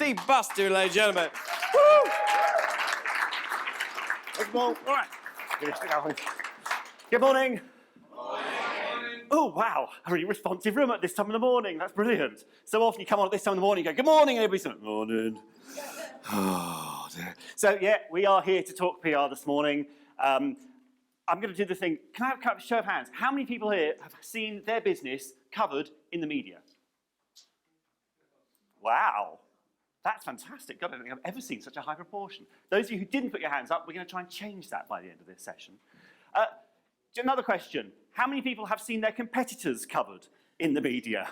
Steve Bustin, ladies and gentlemen. Woo! All right. Good morning. Oh, wow, a really responsive room at this time of the morning. That's brilliant. So often you come on at this time of the morning and go, good morning, and everybody's like, morning. Oh, dear. So, yeah, we are here to talk PR this morning. I'm going to do the thing. Can I have a show of hands? How many people here have seen their business covered in the media? Wow. That's fantastic. God, I don't think I've ever seen such a high proportion. Those of you who didn't put your hands up, we're going to try and change that by the end of this session. Another question. How many people have seen their competitors covered in the media?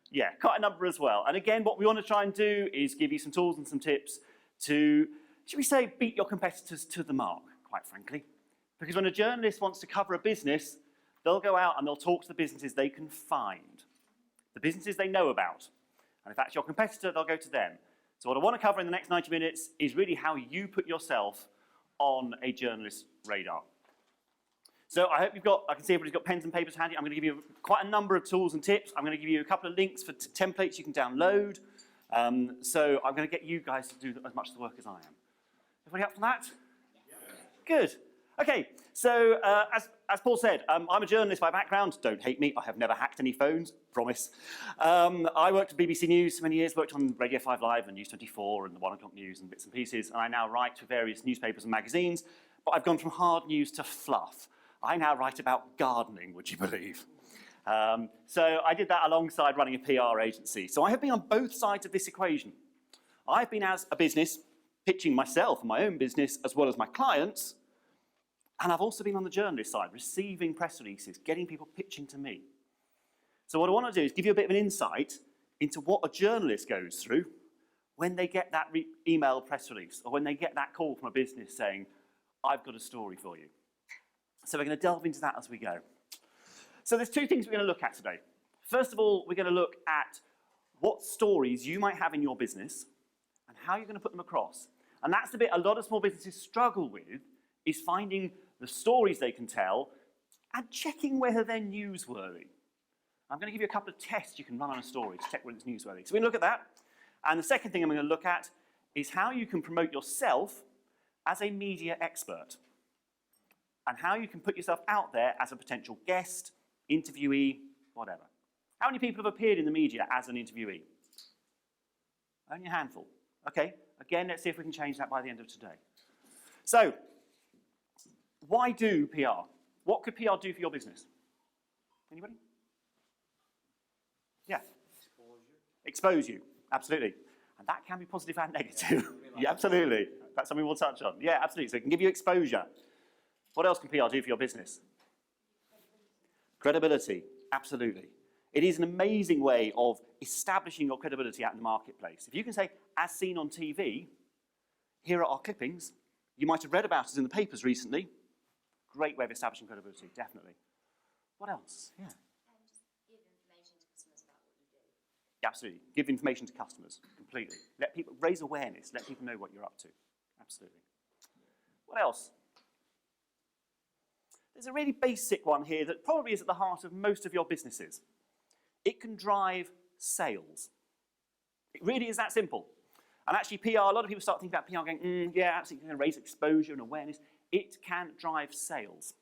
Yeah, quite a number as well. And again, what we want to try and do is give you some tools and some tips to, should we say, beat your competitors to the mark, quite frankly. Because when a journalist wants to cover a business, they'll go out and they'll talk to the businesses they can find, the businesses they know about. And if that's your competitor, they'll go to them. So what I want to cover in the next 90 minutes is really how you put yourself on a journalist's radar. So I hope I can see everybody's got pens and papers handy. I'm going to give you quite a number of tools and tips. I'm going to give you a couple of links for templates you can download. So I'm going to get you guys to do as much of the work as I am. Everybody up for that? Yeah. Good. Okay, so as Paul said, I'm a journalist by background. Don't hate me. I have never hacked any phones, promise. I worked at BBC News for many years, worked on Radio 5 Live and News 24 and the 1 o'clock news and bits and pieces, and I now write for various newspapers and magazines, but I've gone from hard news to fluff. I now write about gardening, would you believe? So I did that alongside running a PR agency. So I have been on both sides of this equation. I've been as a business, pitching myself and my own business as well as my clients, and I've also been on the journalist side, receiving press releases, getting people pitching to me. So what I want to do is give you a bit of an insight into what a journalist goes through when they get that email press release or when they get that call from a business saying, I've got a story for you. So we're going to delve into that as we go. So there's two things we're going to look at today. First of all, we're going to look at what stories you might have in your business and how you're going to put them across. And that's the bit a lot of small businesses struggle with, is finding the stories they can tell and checking whether they're newsworthy. I'm going to give you a couple of tests you can run on a story to check whether it's newsworthy. So we're going to look at that. And the second thing I'm going to look at is how you can promote yourself as a media expert and how you can put yourself out there as a potential guest, interviewee, whatever. How many people have appeared in the media as an interviewee? Only a handful. Okay, again, let's see if we can change that by the end of today. So, why do PR? What could PR do for your business? Anybody? Yeah. Expose you, absolutely. And that can be positive and negative. Yeah, absolutely. That's something we'll touch on. Yeah, absolutely. So it can give you exposure. What else can PR do for your business? Credibility, absolutely. It is an amazing way of establishing your credibility out in the marketplace. If you can say, as seen on TV, here are our clippings. You might have read about us in the papers recently. Great way of establishing credibility, definitely. What else? Yeah. Just give information to customers about what you do. Yeah, absolutely. Give information to customers, completely. Let people raise awareness. Let people know what you're up to. Absolutely. What else? There's a really basic one here that probably is at the heart of most of your businesses. It can drive sales. It really is that simple. And actually PR, a lot of people start thinking about PR going, yeah, absolutely, going to raise exposure and awareness. It can drive sales.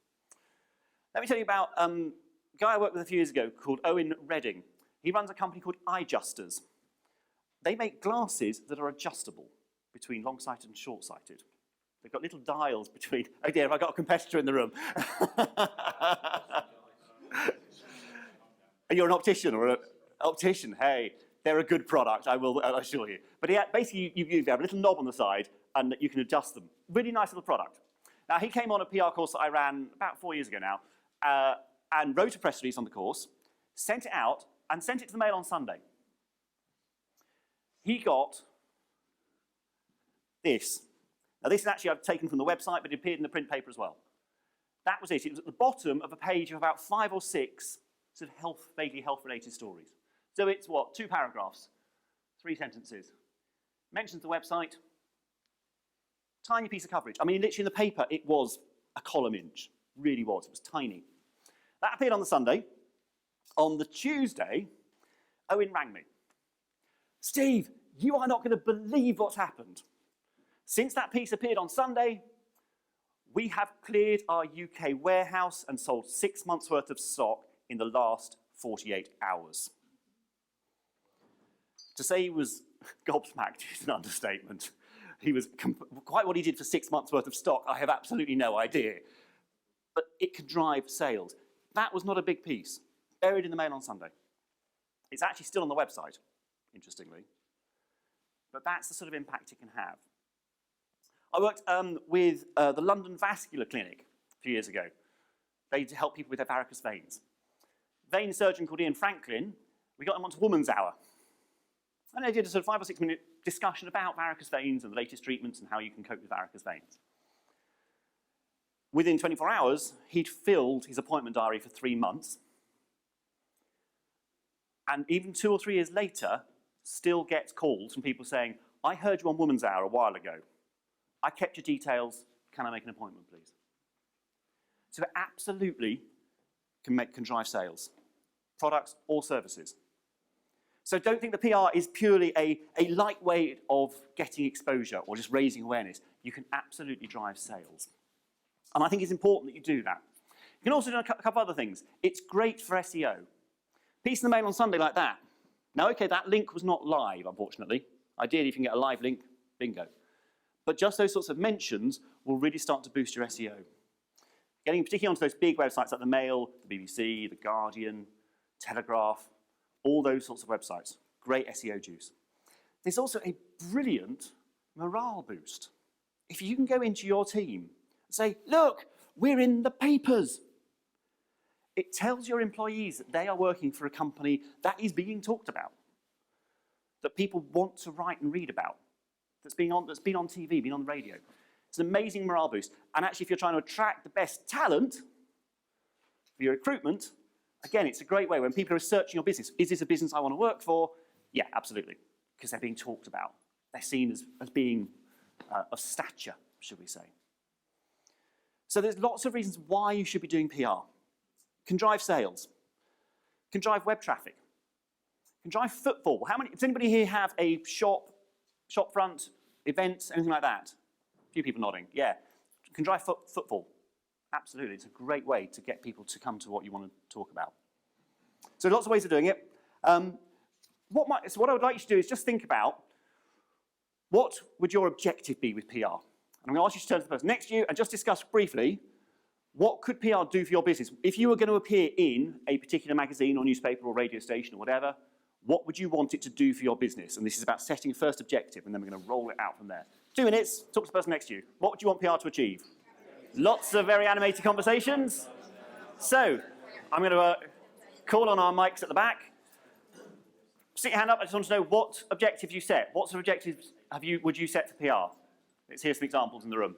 Let me tell you about a guy I worked with a few years ago called Owen Redding. He runs a company called Eyejusters. They make glasses that are adjustable between long-sighted and short-sighted. They've got little dials between. Oh dear, have I got a competitor in the room? You're an optician or an optician? Hey, they're a good product, I will assure you. But yeah, basically, you have a little knob on the side and you can adjust them. Really nice little product. Now, he came on a PR course that I ran about 4 years ago now and wrote a press release on the course, sent it out, and sent it to the Mail on Sunday. He got this. Now, this is actually I've taken from the website, but it appeared in the print paper as well. That was it. It was at the bottom of a page of about 5 or 6 sort of vaguely health-related stories. So it's what? 2 paragraphs, 3 sentences. Mentions the website. Tiny piece of coverage. I mean, literally in the paper, it was a column inch. Really was. It was tiny. That appeared on the Sunday. On the Tuesday, Owen rang me. Steve, You are not going to believe what's happened. Since that piece appeared on Sunday, we have cleared our UK warehouse and sold 6 months' worth of stock in the last 48 hours. To say he was gobsmacked is an understatement. He was quite what he did for 6 months' worth of stock, I have absolutely no idea. But it can drive sales. That was not a big piece. Buried in the mail on Sunday. It's actually still on the website, interestingly. But that's the sort of impact it can have. I worked with the London Vascular Clinic a few years ago. They help people with their varicose veins. Vein surgeon called Ian Franklin, we got them onto Woman's Hour. And they did a sort of 5 or 6 minute discussion about varicose veins and the latest treatments and how you can cope with varicose veins. Within 24 hours, he'd filled his appointment diary for 3 months. And even 2 or 3 years later, still gets calls from people saying, I heard you on Woman's Hour a while ago. I kept your details. Can I make an appointment, please? So it absolutely can drive sales, products or services. So don't think the PR is purely a light way of getting exposure or just raising awareness. You can absolutely drive sales. And I think it's important that you do that. You can also do a couple other things. It's great for SEO. Piece in the mail on Sunday like that. Now, okay, that link was not live, unfortunately. Ideally, if you can get a live link, bingo. But just those sorts of mentions will really start to boost your SEO. Getting particularly onto those big websites like the Mail, the BBC, the Guardian, Telegraph, all those sorts of websites. Great SEO juice. There's also a brilliant morale boost. If you can go into your team and say, look, we're in the papers. It tells your employees that they are working for a company that is being talked about, that people want to write and read about, that's been on TV, been on the radio. It's an amazing morale boost. And actually, if you're trying to attract the best talent for your recruitment, again, it's a great way when people are researching your business. Is this a business I want to work for? Yeah, absolutely, because they're being talked about. They're seen as being of stature, should we say. So there's lots of reasons why you should be doing PR. Can drive sales, can drive web traffic, can drive footfall. Does anybody here have a shop front, events, anything like that? A few people nodding, yeah. Can drive footfall, absolutely. It's a great way to get people to come to what you want to talk about. So lots of ways of doing it. So what I would like you to do is just think about what would your objective be with PR? And I'm going to ask you to turn to the person next to you and just discuss briefly what could PR do for your business? If you were going to appear in a particular magazine or newspaper or radio station or whatever, what would you want it to do for your business? And this is about setting a first objective, and then we're going to roll it out from there. 2 minutes, talk to the person next to you. What would you want PR to achieve? Lots of very animated conversations. So, I'm going to call on our mics at the back. Stick your hand up. I just want to know what objectives you set. What sort of objectives would you set for PR? Let's hear some examples in the room.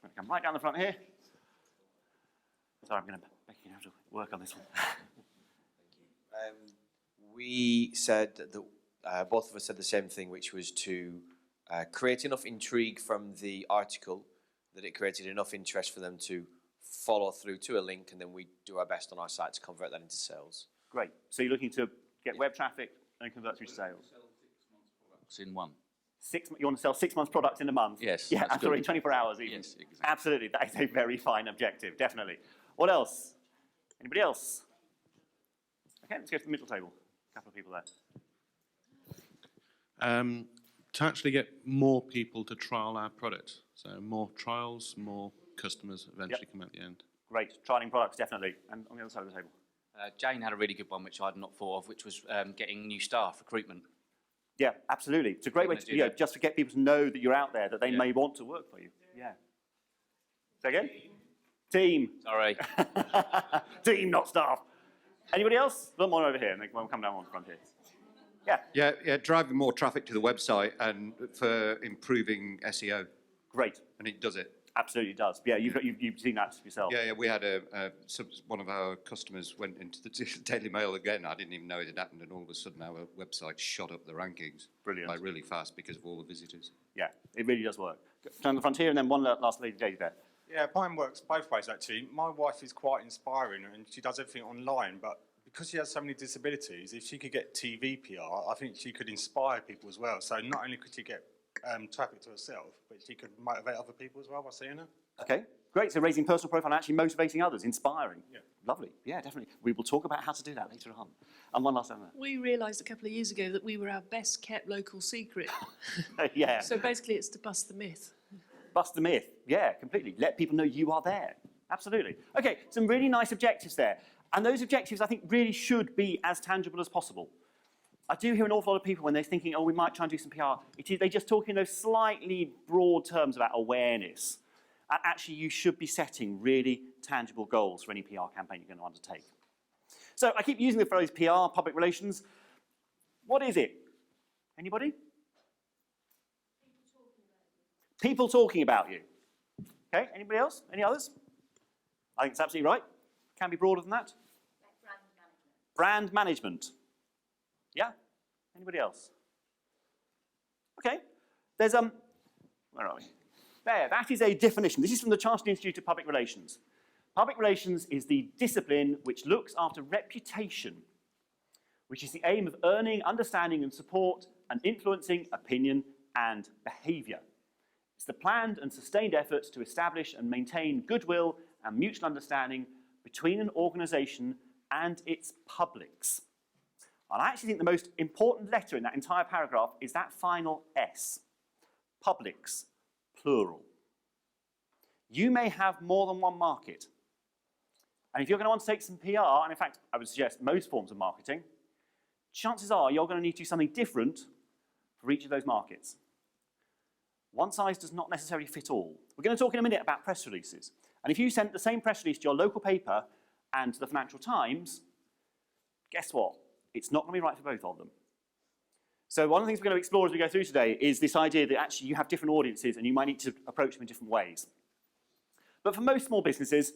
I'm going to come right down the front here. Sorry, I'm going to have to work on this one. We said that both of us said the same thing, which was to create enough intrigue from the article that it created enough interest for them to follow through to a link, and then we do our best on our site to convert that into sales. Great. So you're looking to get web traffic and convert through to sales. Sell 6 months products in one. You want to sell 6 months products in a month? Yes. Yeah, absolutely. 24 hours even. Yes, exactly. Absolutely. That is a very fine objective, definitely. What else? Anybody else? Okay, let's go to the middle table. A couple of people there. To actually get more people to trial our product. So more trials, more customers eventually come at the end. Great. Trialing products, definitely. And on the other side of the table. Jane had a really good one, which I'd not thought of, which was getting new staff, recruitment. Yeah, absolutely. It's a great way to, just to get people to know that you're out there, that they may want to work for you. Yeah. Say again? Team. Sorry. Team, not staff. Anybody else? A little more over here, and then we'll come down on the front here. Yeah. Yeah, driving more traffic to the website and for improving SEO. Great. And it does it. Absolutely does. Yeah, you've seen that yourself. Yeah, we had one of our customers went into the Daily Mail again. I didn't even know it had happened, and all of a sudden our website shot up the rankings. Brilliant. Like really fast because of all the visitors. Yeah, it really does work. Turn the front here, and then one last lady there. Yeah, mine works both ways actually. My wife is quite inspiring and she does everything online, but because she has so many disabilities, if she could get TV PR, I think she could inspire people as well. So not only could she get traffic to herself, but she could motivate other people as well by seeing her. Okay, great. So raising personal profile and actually motivating others, inspiring. Yeah. Lovely. Yeah, definitely. We will talk about how to do that later on. And one last one. We realised a couple of years ago that we were our best kept local secret. Yeah. So basically it's to bust the myth. Bust the myth. Yeah, completely. Let people know you are there. Absolutely. Okay, some really nice objectives there. And those objectives, I think, really should be as tangible as possible. I do hear an awful lot of people when they're thinking, oh, we might try and do some PR. They just talk in those slightly broad terms about awareness. And actually, you should be setting really tangible goals for any PR campaign you're going to undertake. So I keep using the phrase PR, public relations. What is it? Anybody? People talking about you. Okay, anybody else? Any others? I think it's absolutely right. Can be broader than that. Like Brand management. Yeah? Anybody else? Okay. There's, where are we? There, that is a definition. This is from the Chartered Institute of Public Relations. Public relations is the discipline which looks after reputation, which is the aim of earning, understanding and support and influencing opinion and behaviour. It's the planned and sustained efforts to establish and maintain goodwill and mutual understanding between an organisation and its publics. And I actually think the most important letter in that entire paragraph is that final S. Publics, plural. You may have more than one market. And if you're going to undertake some PR, and in fact, I would suggest most forms of marketing, chances are you're going to need to do something different for each of those markets. One size does not necessarily fit all. We're going to talk in a minute about press releases. And if you sent the same press release to your local paper and to the Financial Times, guess what? It's not going to be right for both of them. So one of the things we're going to explore as we go through today is this idea that actually you have different audiences and you might need to approach them in different ways. But for most small businesses,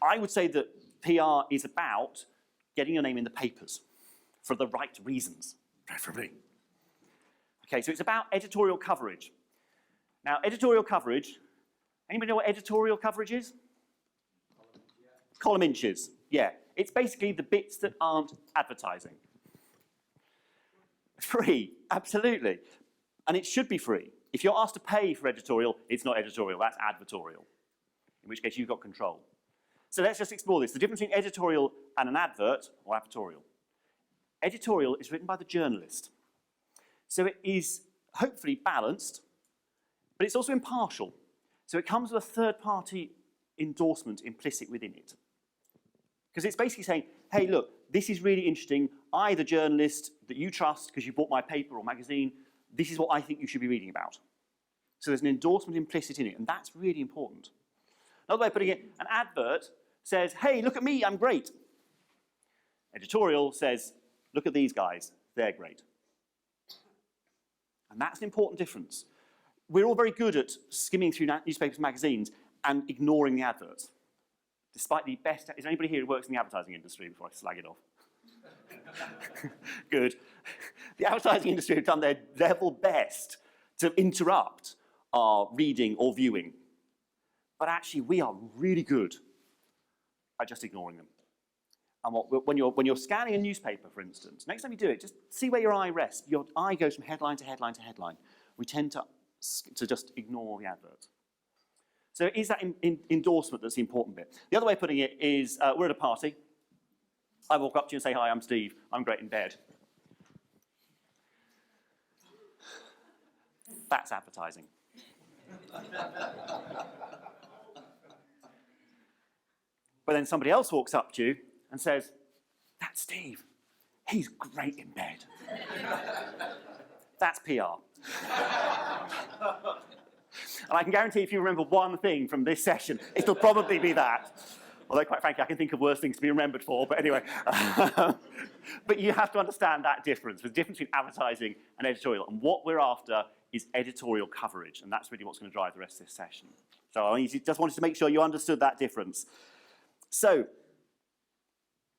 I would say that PR is about getting your name in the papers for the right reasons, preferably. Okay, so it's about editorial coverage. Now, editorial coverage, anybody know what editorial coverage is? Column inches, yeah. It's basically the bits that aren't advertising. Free, absolutely. And it should be free. If you're asked to pay for editorial, it's not editorial, that's advertorial, in which case you've got control. So let's just explore this. The difference between editorial and an advert, or advertorial. Editorial is written by the journalist. So it is hopefully balanced, but it's also impartial. So it comes with a third-party endorsement implicit within it. Because it's basically saying, hey, look, this is really interesting. I, the journalist that you trust because you bought my paper or magazine, this is what I think you should be reading about. So there's an endorsement implicit in it, and that's really important. Another way of putting it, an advert says, hey, look at me, I'm great. Editorial says, look at these guys, they're great. And that's an important difference. We're all very good at skimming through newspapers and magazines and ignoring the adverts. Despite the best, is there anybody here who works in the advertising industry before I slag it off? Good. The advertising industry have done their level best to interrupt our reading or viewing. But actually, we are really good at just ignoring them. And when you're scanning a newspaper, for instance, next time you do it, just see where your eye rests. Your eye goes from headline to headline to headline. We tend to just ignore the advert. So it is that endorsement that's the important bit. The other way of putting it is, we're at a party. I walk up to you and say, hi, I'm Steve. I'm great in bed. That's advertising. But then somebody else walks up to you and says, that's Steve. He's great in bed. That's PR. And I can guarantee if you remember one thing from this session, it'll probably be that. Although, quite frankly, I can think of worse things to be remembered for, but anyway. But you have to understand that difference, the difference between advertising and editorial. And what we're after is editorial coverage, and that's really what's going to drive the rest of this session. So I just wanted to make sure you understood that difference. So,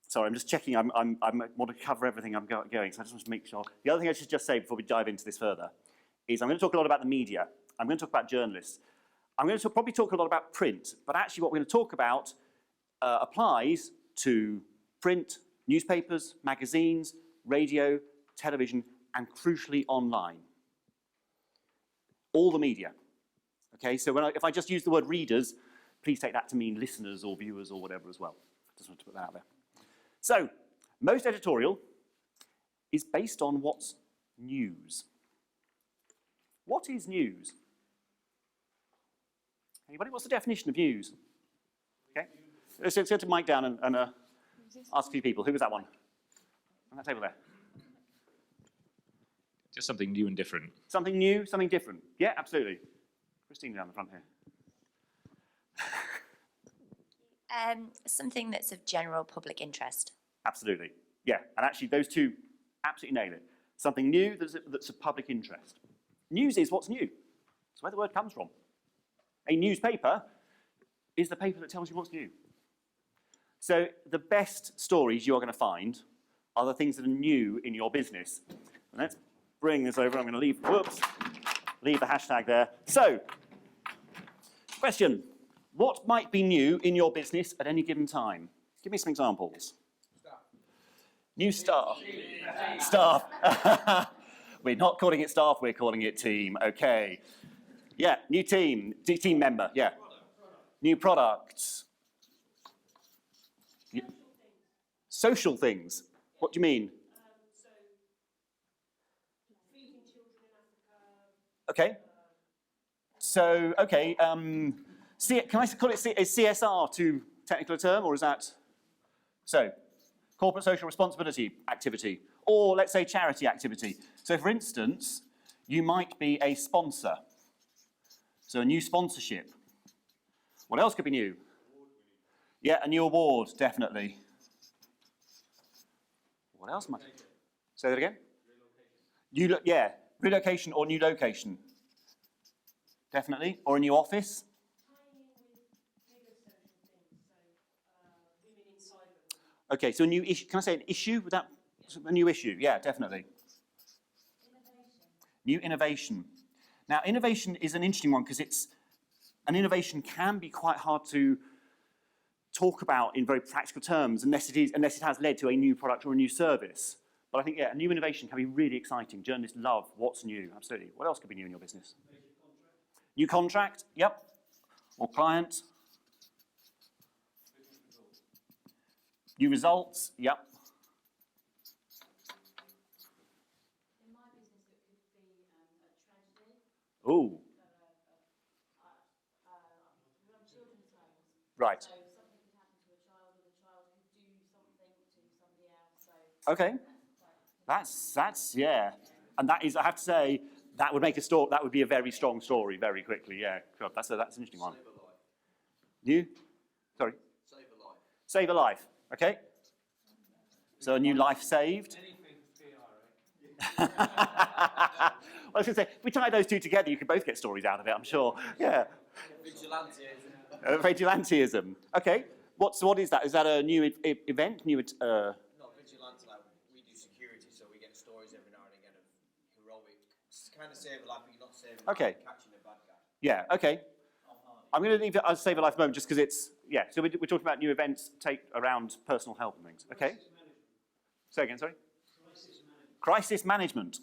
sorry, I'm just checking. I want to cover everything I'm going, so I just want to make sure. The other thing I should just say before we dive into this further is I'm going to talk a lot about the media. I'm going to talk about journalists. I'm going to probably talk a lot about print, but actually what we're going to talk about applies to print Newspapers, magazines, radio, television, and crucially online. All the media. Okay, so if I just use the word readers, please take that to mean listeners or viewers or whatever as well. Just want to put that out there. So, most editorial is based on what's news. What is news? Anybody? What's the definition of news? Okay. Let's get the mic down and ask a few people. Who was that one? On that table there. Just something new and different. Something new, something different. Yeah, absolutely. Christine down the front here. Something that's of general public interest. Absolutely. Yeah, and actually those two absolutely nail it. Something new that's of public interest. News is what's new. That's where the word comes from. A newspaper is the paper that tells you what's new. So the best stories you're going to find are the things that are new in your business. And let's bring this over. I'm going to leave the hashtag there. So, question. What might be new in your business at any given time? Give me some examples. New staff. Staff. We're not calling it staff, we're calling it team. Okay. Yeah, new team. Team member, yeah. New products. Social things. What do you mean? Okay. So, okay. Can I call it a CSR too technical a term, or is that? So, corporate social responsibility activity, or let's say charity activity. So, for instance, you might be a sponsor. So, a new sponsorship. What else could be new? Yeah, a new award, definitely. What else might? Say that again? Yeah, relocation or new location. Definitely. Or a new office. Okay, so a new issue. Can I say an issue? Would that a new issue? Yeah, definitely. New innovation. Now, innovation is an interesting one because an innovation can be quite hard to talk about in very practical terms unless it has led to a new product or a new service. But I think, yeah, a new innovation can be really exciting. Journalists love what's new, absolutely. What else could be new in your business? New contract, yep. Or client. New results, yep. In my business, it could be a tragedy. Ooh. We run children's homes. Right. So something could happen to a child, or the child could do something to somebody else. So Okay. That's yeah. And that is, I have to say, that would make a story. That would be a very strong story very quickly. Yeah. God, that's an interesting one. Save a life. New? Sorry. Save a life. Save a life. Okay. So a new life saved. Well, I was going to say, if we tie those two together, you could both get stories out of it, I'm sure. Yeah. Vigilantism. Vigilantism. Okay. What is that? Is that a new event? New? Not vigilante, like we do security, so we get stories every now and again of heroic, kind of save a life, but you're not saving Okay. life, catching a bad guy. Yeah. Okay. I'm going to leave it as Save a Life moment just because it's, yeah. So we're talking about new events take around personal help and things. Okay. Say again, sorry. Crisis management.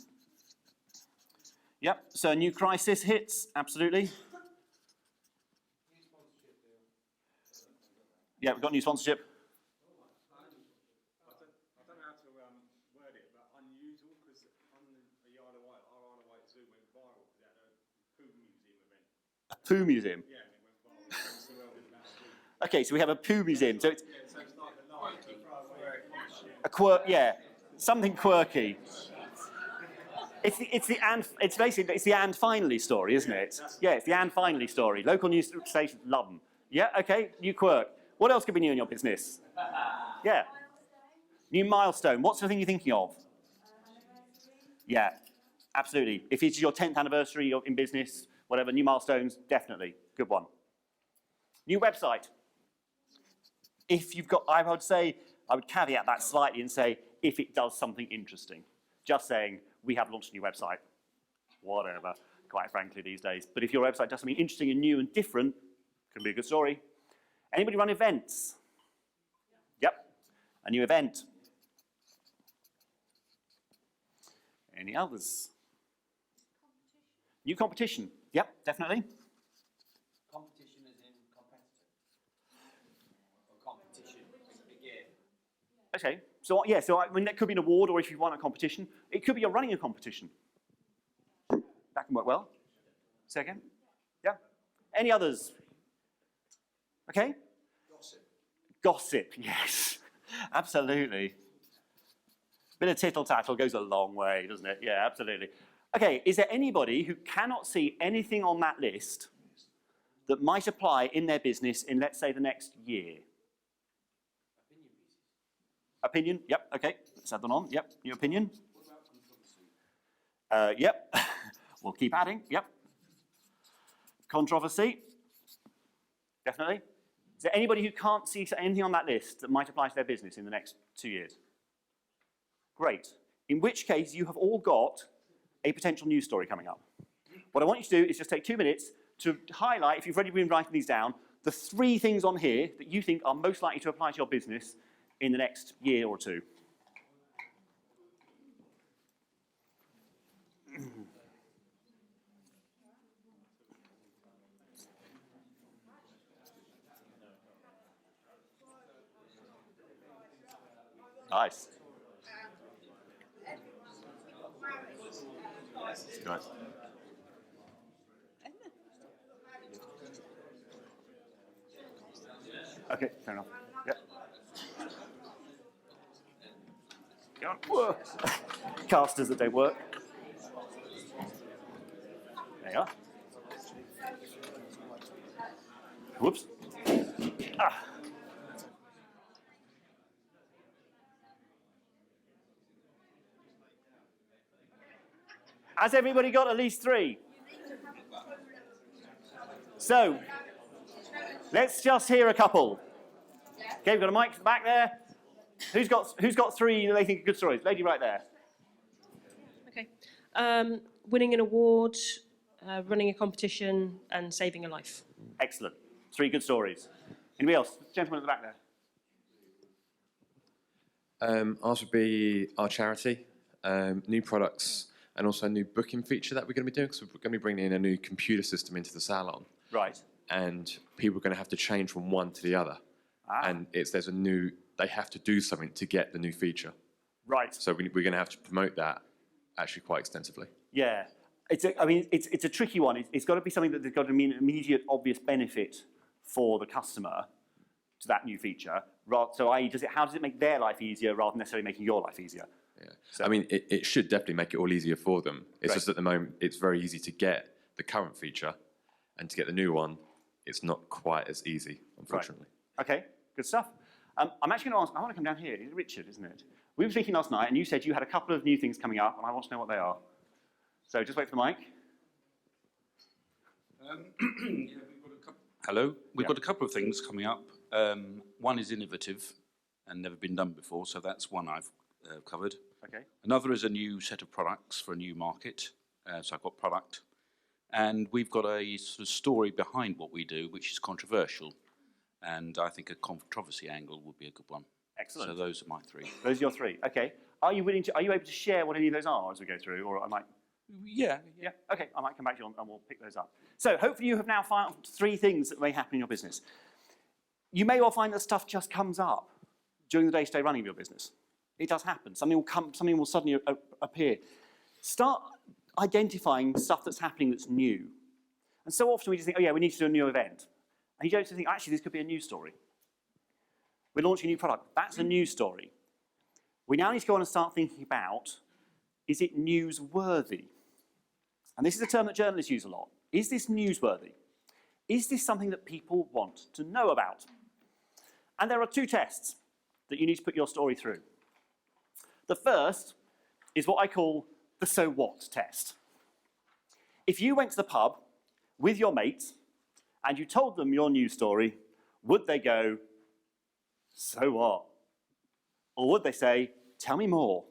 Yep. So a new crisis hits. Absolutely. Yeah, we've got new sponsorship. I don't know how to word it, but unusual, because on the Isle of Wight, our Isle of Wight Zoo went viral because it had a poo museum event. A poo museum. Yeah, and it went viral. Across the world in about a week. Okay, so we have a poo museum. So it's Yeah, so it's like a live. a quirk. Yeah, something quirky. It's basically the and finally story, isn't it? Yeah, it's the and finally story. Local news stations love them. Yeah, okay, new quirk. What else could be new in your business? Yeah. New milestone. What's the thing you're thinking of? Yeah, absolutely. If it's your 10th anniversary in business, whatever, new milestones, definitely. Good one. New website. If you've got, I would caveat that slightly and say, if it does something interesting. Just saying, we have launched a new website. Whatever, quite frankly, these days. But if your website does something interesting and new and different, can be a good story. Anybody run events? Yep, a new event. Any others? New competition. Yep, definitely. Competition as in competitor. Or competition again. Okay, so yeah, so I mean, that could be an award, or if you won a competition, it could be you're running a competition. That can work well. Say again? Yeah. Any others? Okay? Gossip, yes. Absolutely. Bit of tittle-tattle goes a long way, doesn't it? Yeah, absolutely. Okay, is there anybody who cannot see anything on that list that might apply in their business in, let's say, the next year? Opinion? Yep, okay. Let's add that on. Yep, your opinion? Yep. We'll keep adding. Yep. Controversy? Definitely. Is there anybody who can't see anything on that list that might apply to their business in the next 2 years? Great. In which case, you have all got a potential news story coming up. What I want you to do is just take 2 minutes to highlight, if you've already been writing these down, the 3 things on here that you think are most likely to apply to your business in the next year or 2. Nice. Nice. Okay, fair enough. Yep. Go on. Whoa. Casters that don't work. There you are. Whoops. Ah. Has everybody got at least 3? So, let's just hear a couple. Okay, we've got a mic back there. Who's got 3 that they think are good stories? Lady right there. Okay. Winning an award, running a competition, and saving a life. Excellent. 3 good stories. Anybody else? Gentleman at the back there. Ours would be our charity, new products, and also a new booking feature that we're going to be doing, because we're going to be bringing in a new computer system into the salon. Right. And people are going to have to change from one to the other. Ah. And they have to do something to get the new feature. Right. So we're going to have to promote that actually quite extensively. Yeah. It's a tricky one. It's got to be something that there's got to be an immediate, obvious benefit for the customer to that new feature. So i.e., how does it make their life easier rather than necessarily making your life easier? Yeah. So, I mean, it should definitely make it all easier for them. It's Right. just at the moment, it's very easy to get the current feature, and to get the new one, it's not quite as easy, unfortunately. Right. Okay, good stuff. I'm actually going to ask, I want to come down here. It's Richard, isn't it? We were speaking last night, and you said you had a couple of new things coming up, and I want to know what they are. So just wait for the mic. Hello. We've Yeah. got a couple of things coming up. One is innovative and never been done before, so that's one I've covered. Okay. Another is a new set of products for a new market. So I've got product. And we've got a sort of story behind what we do, which is controversial. And I think a controversy angle would be a good one. Excellent. So those are my 3. Those are your 3. Okay. Are you able to share what any of those are as we go through, or I might? Yeah. Yeah. Okay. I might come back to you and we'll pick those up. So hopefully you have now found 3 things that may happen in your business. You may well find that stuff just comes up during the day-to-day running of your business. It does happen. Something will suddenly appear. Start identifying stuff that's happening that's new. And so often we just think, oh yeah, we need to do a new event. And you don't think, actually, this could be a news story. We're launching a new product. That's a news story. We now need to go on and start thinking about, is it newsworthy? And this is a term that journalists use a lot. Is this newsworthy? Is this something that people want to know about? And there are 2 tests that you need to put your story through. The first is what I call the so what test. If you went to the pub with your mates and you told them your news story, would they go, so what? Or would they say, tell me more?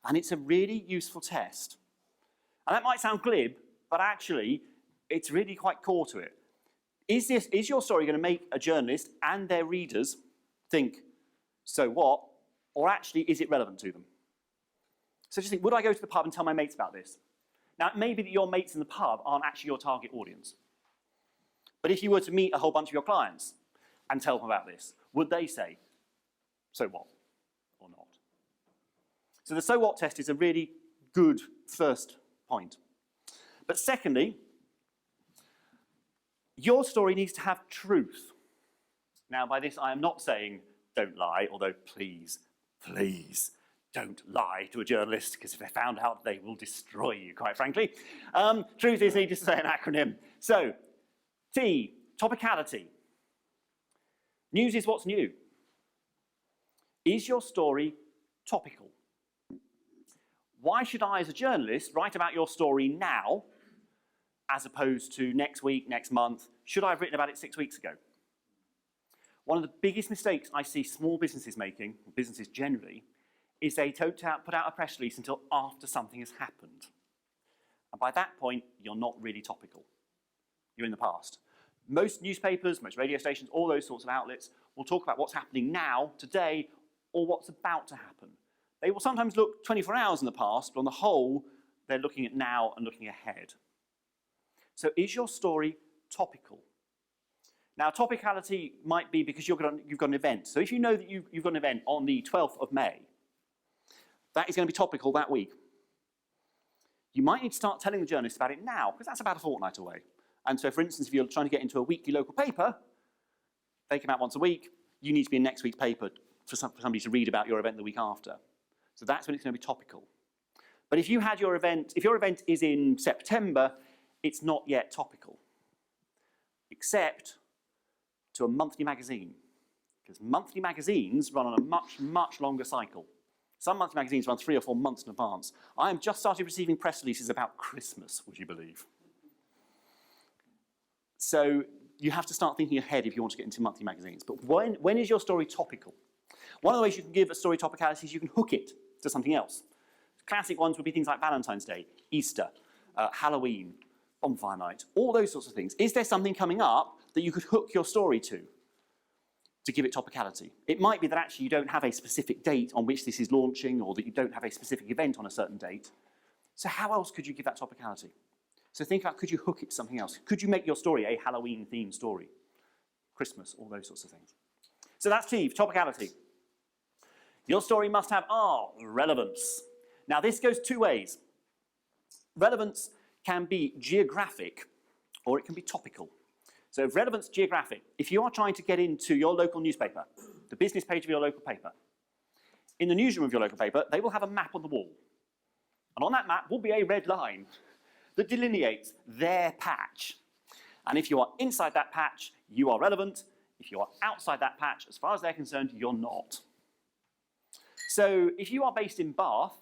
And it's a really useful test. And that might sound glib, but actually, it's really quite core to it. Is your story going to make a journalist and their readers think, so what? Or actually, is it relevant to them? So just think, would I go to the pub and tell my mates about this? Now, it may be that your mates in the pub aren't actually your target audience. But if you were to meet a whole bunch of your clients and tell them about this, would they say, so what, or not? So the so what test is a really good first point. But secondly, your story needs to have truth. Now, by this, I am not saying don't lie, although please, please, don't lie to a journalist, because if they're found out, they will destroy you, quite frankly. Truth is needed to say an acronym. So, T, topicality. News is what's new. Is your story topical? Why should I, as a journalist, write about your story now, as opposed to next week, next month? Should I have written about it 6 weeks ago? One of the biggest mistakes I see small businesses making, businesses generally, is they don't put out a press release until after something has happened. And by that point, you're not really topical. You're in the past. Most newspapers, most radio stations, all those sorts of outlets will talk about what's happening now, today, or what's about to happen. They will sometimes look 24 hours in the past, but on the whole, they're looking at now and looking ahead. So is your story topical? Now, topicality might be because you've got an event. So if you know that you've got an event on the 12th of May, that is going to be topical that week. You might need to start telling the journalists about it now, because that's about a fortnight away. And so, for instance, if you're trying to get into a weekly local paper, they come out once a week, you need to be in next week's paper for somebody to read about your event the week after. So that's when it's going to be topical. But if you had your event, if your event is in September, it's not yet topical, except to a monthly magazine, because monthly magazines run on a much, much longer cycle. Some monthly magazines run 3 or 4 months in advance. I have just started receiving press releases about Christmas, would you believe? So you have to start thinking ahead if you want to get into monthly magazines. But when is your story topical? One of the ways you can give a story topicality is you can hook it to something else. Classic ones would be things like Valentine's Day, Easter, Halloween, bonfire night, all those sorts of things. Is there something coming up that you could hook your story to give it topicality? It might be that actually you don't have a specific date on which this is launching, or that you don't have a specific event on a certain date. So how else could you give that topicality? So think about, could you hook it to something else? Could you make your story a Halloween-themed story? Christmas, all those sorts of things. So that's T, topicality. Your story must have R, relevance. Now this goes 2 ways. Relevance can be geographic, or it can be topical. So if relevance geographic, if you are trying to get into your local newspaper, the business page of your local paper, in the newsroom of your local paper, they will have a map on the wall. And on that map will be a red line that delineates their patch. And if you are inside that patch, you are relevant. If you are outside that patch, as far as they're concerned, you're not. So if you are based in Bath,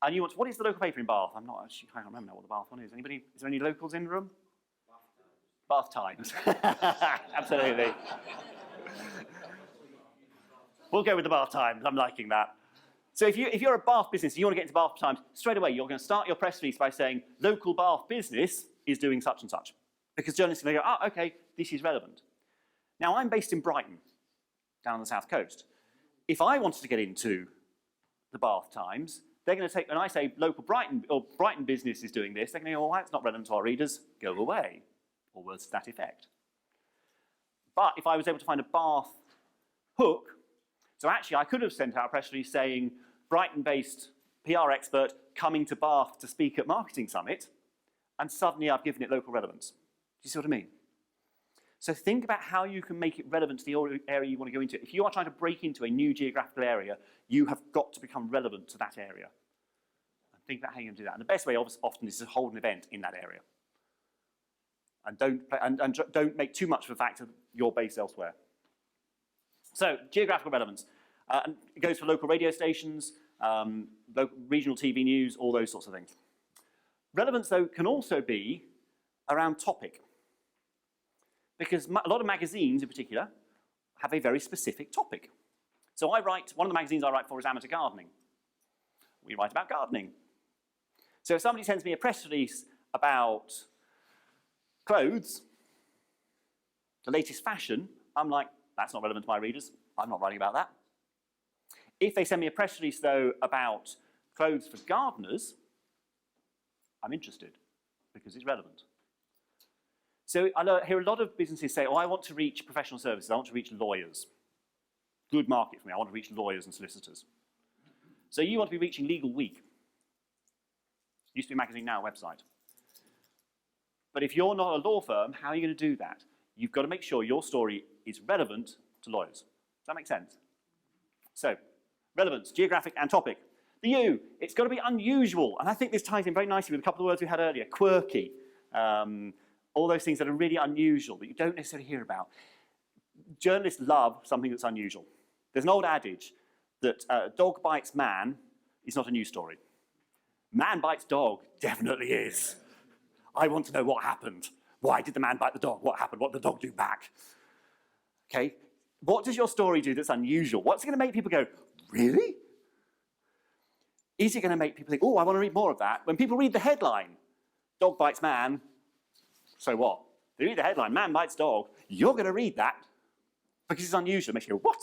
and you want to, what is the local paper in Bath? I can't remember now what the Bath one is. Anybody, is there any locals in the room? Bath Times. Absolutely. We'll go with the Bath Times. I'm liking that. So if you're a Bath business and you want to get into Bath Times, straight away you're going to start your press release by saying, local Bath business is doing such and such. Because journalists are going to go, oh, okay, this is relevant. Now, I'm based in Brighton, down on the south coast. If I wanted to get into the Bath Times, they're going to take, when I say local Brighton, or Brighton business is doing this, they're going to go, well, that's not relevant to our readers, go away, or words to that effect. But if I was able to find a Bath hook, so actually I could have sent out a press release saying, Brighton-based PR expert coming to Bath to speak at Marketing Summit, and suddenly I've given it local relevance. Do you see what I mean? So think about how you can make it relevant to the area you want to go into. If you are trying to break into a new geographical area, you have got to become relevant to that area. And think about how you can do that. And the best way often is to hold an event in that area. And don't make too much of the fact that you're based elsewhere. So geographical relevance. And it goes for local radio stations, local, regional TV news, all those sorts of things. Relevance, though, can also be around topic. Because a lot of magazines, in particular, have a very specific topic. So one of the magazines I write for is Amateur Gardening. We write about gardening. So if somebody sends me a press release about clothes, the latest fashion, I'm like, that's not relevant to my readers. I'm not writing about that. If they send me a press release, though, about clothes for gardeners, I'm interested because it's relevant. So I hear a lot of businesses say, oh, I want to reach professional services. I want to reach lawyers. Good market for me. I want to reach lawyers and solicitors. So you want to be reaching Legal Week. Used to be a magazine, now a website. But if you're not a law firm, how are you going to do that? You've got to make sure your story is relevant to lawyers. Does that make sense? So, relevance, geographic and topic. The U, it's got to be unusual. And I think this ties in very nicely with a couple of words we had earlier. Quirky. All those things that are really unusual that you don't necessarily hear about. Journalists love something that's unusual. There's an old adage that dog bites man is not a news story. Man bites dog definitely is. I want to know what happened. Why did the man bite the dog? What happened? What did the dog do back? Okay, what does your story do that's unusual? What's it going to make people go, really? Is it going to make people think, oh, I want to read more of that? When people read the headline, dog bites man, so what? They read the headline, man bites dog, you're going to read that because it's unusual. It makes you go, what?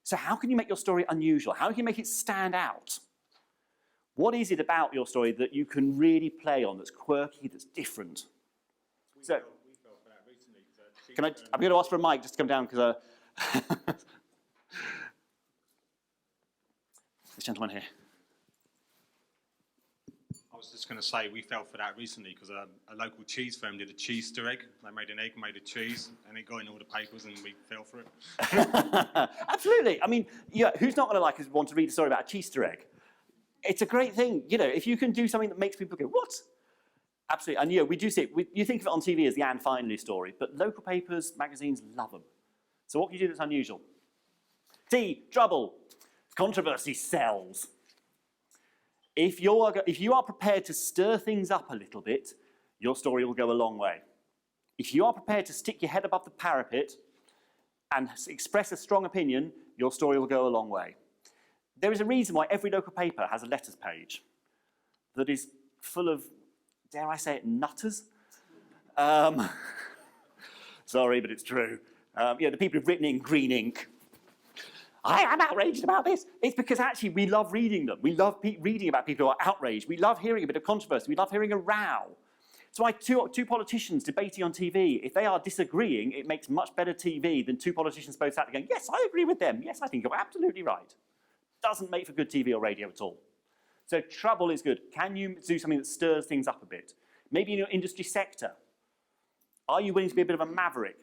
So how can you make your story unusual? How can you make it stand out? What is it about your story that you can really play on that's quirky, that's different? So, I'm going to ask for a mic just to come down because this gentleman here. I was just going to say we fell for that recently because a local cheese firm did a cheese Easter egg. They made an egg, made a cheese, and it got in all the papers, and we fell for it. Absolutely. I mean, yeah, who's not going to want to read a story about a cheese Easter egg? It's a great thing. You know, if you can do something that makes people go, what? Absolutely. And we do see it. You think of it on TV as the Anne Finley story, but local papers, magazines love them. So what can you do that's unusual? T, trouble. Controversy sells. If you are prepared to stir things up a little bit, your story will go a long way. If you are prepared to stick your head above the parapet and express a strong opinion, your story will go a long way. There is a reason why every local paper has a letters page that is full of, dare I say it, nutters? Sorry, but it's true. The people who've written in green ink, I am outraged about this. It's because actually we love reading them. We love reading about people who are outraged. We love hearing a bit of controversy. We love hearing a row. It's why two politicians debating on TV, if they are disagreeing, it makes much better TV than two politicians both sat there going, yes, I agree with them. Yes, I think you're absolutely right. Doesn't make for good TV or radio at all. So trouble is good. Can you do something that stirs things up a bit? Maybe in your industry sector. Are you willing to be a bit of a maverick?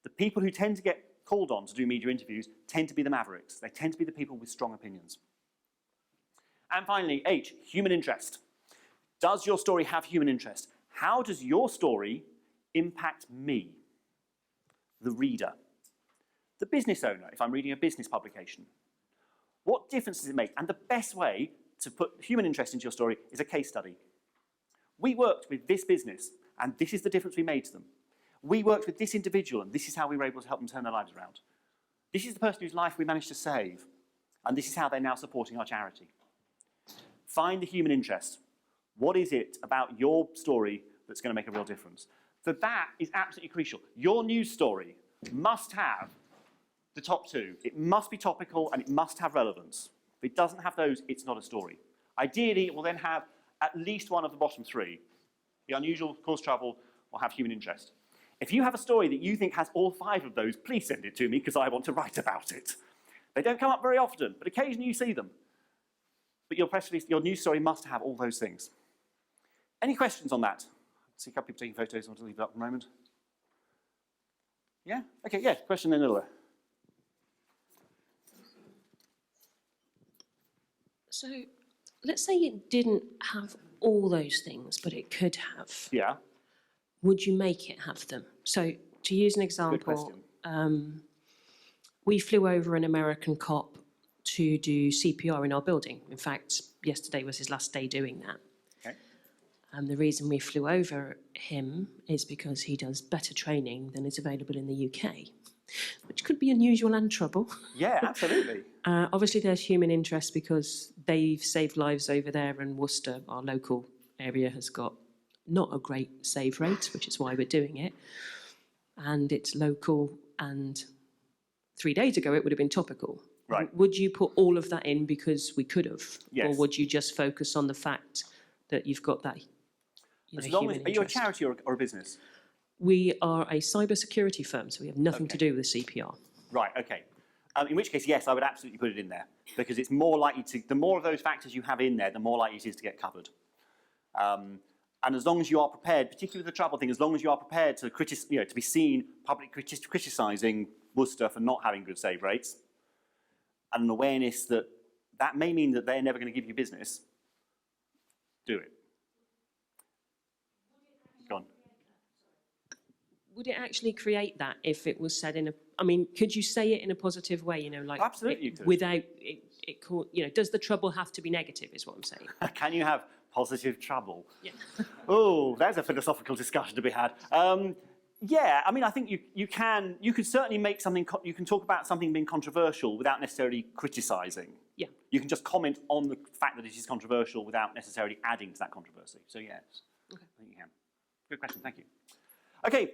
The people who tend to get called on to do media interviews tend to be the mavericks. They tend to be the people with strong opinions. And finally, H, human interest. Does your story have human interest? How does your story impact me, the reader, the business owner, if I'm reading a business publication? What difference does it make? And the best way to put human interest into your story is a case study. We worked with this business, and this is the difference we made to them. We worked with this individual, and this is how we were able to help them turn their lives around. This is the person whose life we managed to save, and this is how they're now supporting our charity. Find the human interest. What is it about your story that's going to make a real difference? So that is absolutely crucial. Your news story must have the top two. It must be topical, and it must have relevance. If it doesn't have those, it's not a story. Ideally, it will then have at least one of the bottom three. The unusual, cause trouble, or have human interest. If you have a story that you think has all five of those, please send it to me because I want to write about it. They don't come up very often, but occasionally you see them. But your press release, your news story must have all those things. Any questions on that? I see a couple people taking photos. I want to leave it up for a moment. Yeah? Okay, yeah, question in the middle there. So let's say it didn't have all those things, but it could have. Yeah. Would you make it have them? So to use an example, we flew over an American cop to do CPR in our building. In fact, yesterday was his last day doing that. Okay. And the reason we flew over him is because he does better training than is available in the UK, which could be unusual and trouble. Yeah, absolutely. Obviously, there's human interest because they've saved lives over there, and Worcester, our local area, has got not a great save rate, which is why we're doing it. And it's local, and 3 days ago it would have been topical. Right. Would you put all of that in because we could have? Yes. Or would you just focus on the fact that you've got that As long as, human are you a interest? charity or a business? We are a cybersecurity firm, so we have nothing to do with CPR. Right, okay. In which case, yes, I would absolutely put it in there because it's more likely to, the more of those factors you have in there, the more likely it is to get covered. And as long as you are prepared, particularly with the travel thing, as long as you are prepared to, to be seen publicly criticising Worcester for not having good save rates, and an awareness that that may mean that they're never going to give you business, do it. Go on. Would it actually create that if it was said in a, I mean, could you say it in a positive way, you know, like Absolutely you could. without you know, does the trouble have to be negative is what I'm saying. Can you have positive trouble? Yeah. Oh, there's a philosophical discussion to be had. Yeah, I mean, I think you could certainly make something, you can talk about something being controversial without necessarily criticising. Yeah. You can just comment on the fact that it is controversial without necessarily adding to that controversy. So yes, Okay. I think you can. Good question, thank you. Okay,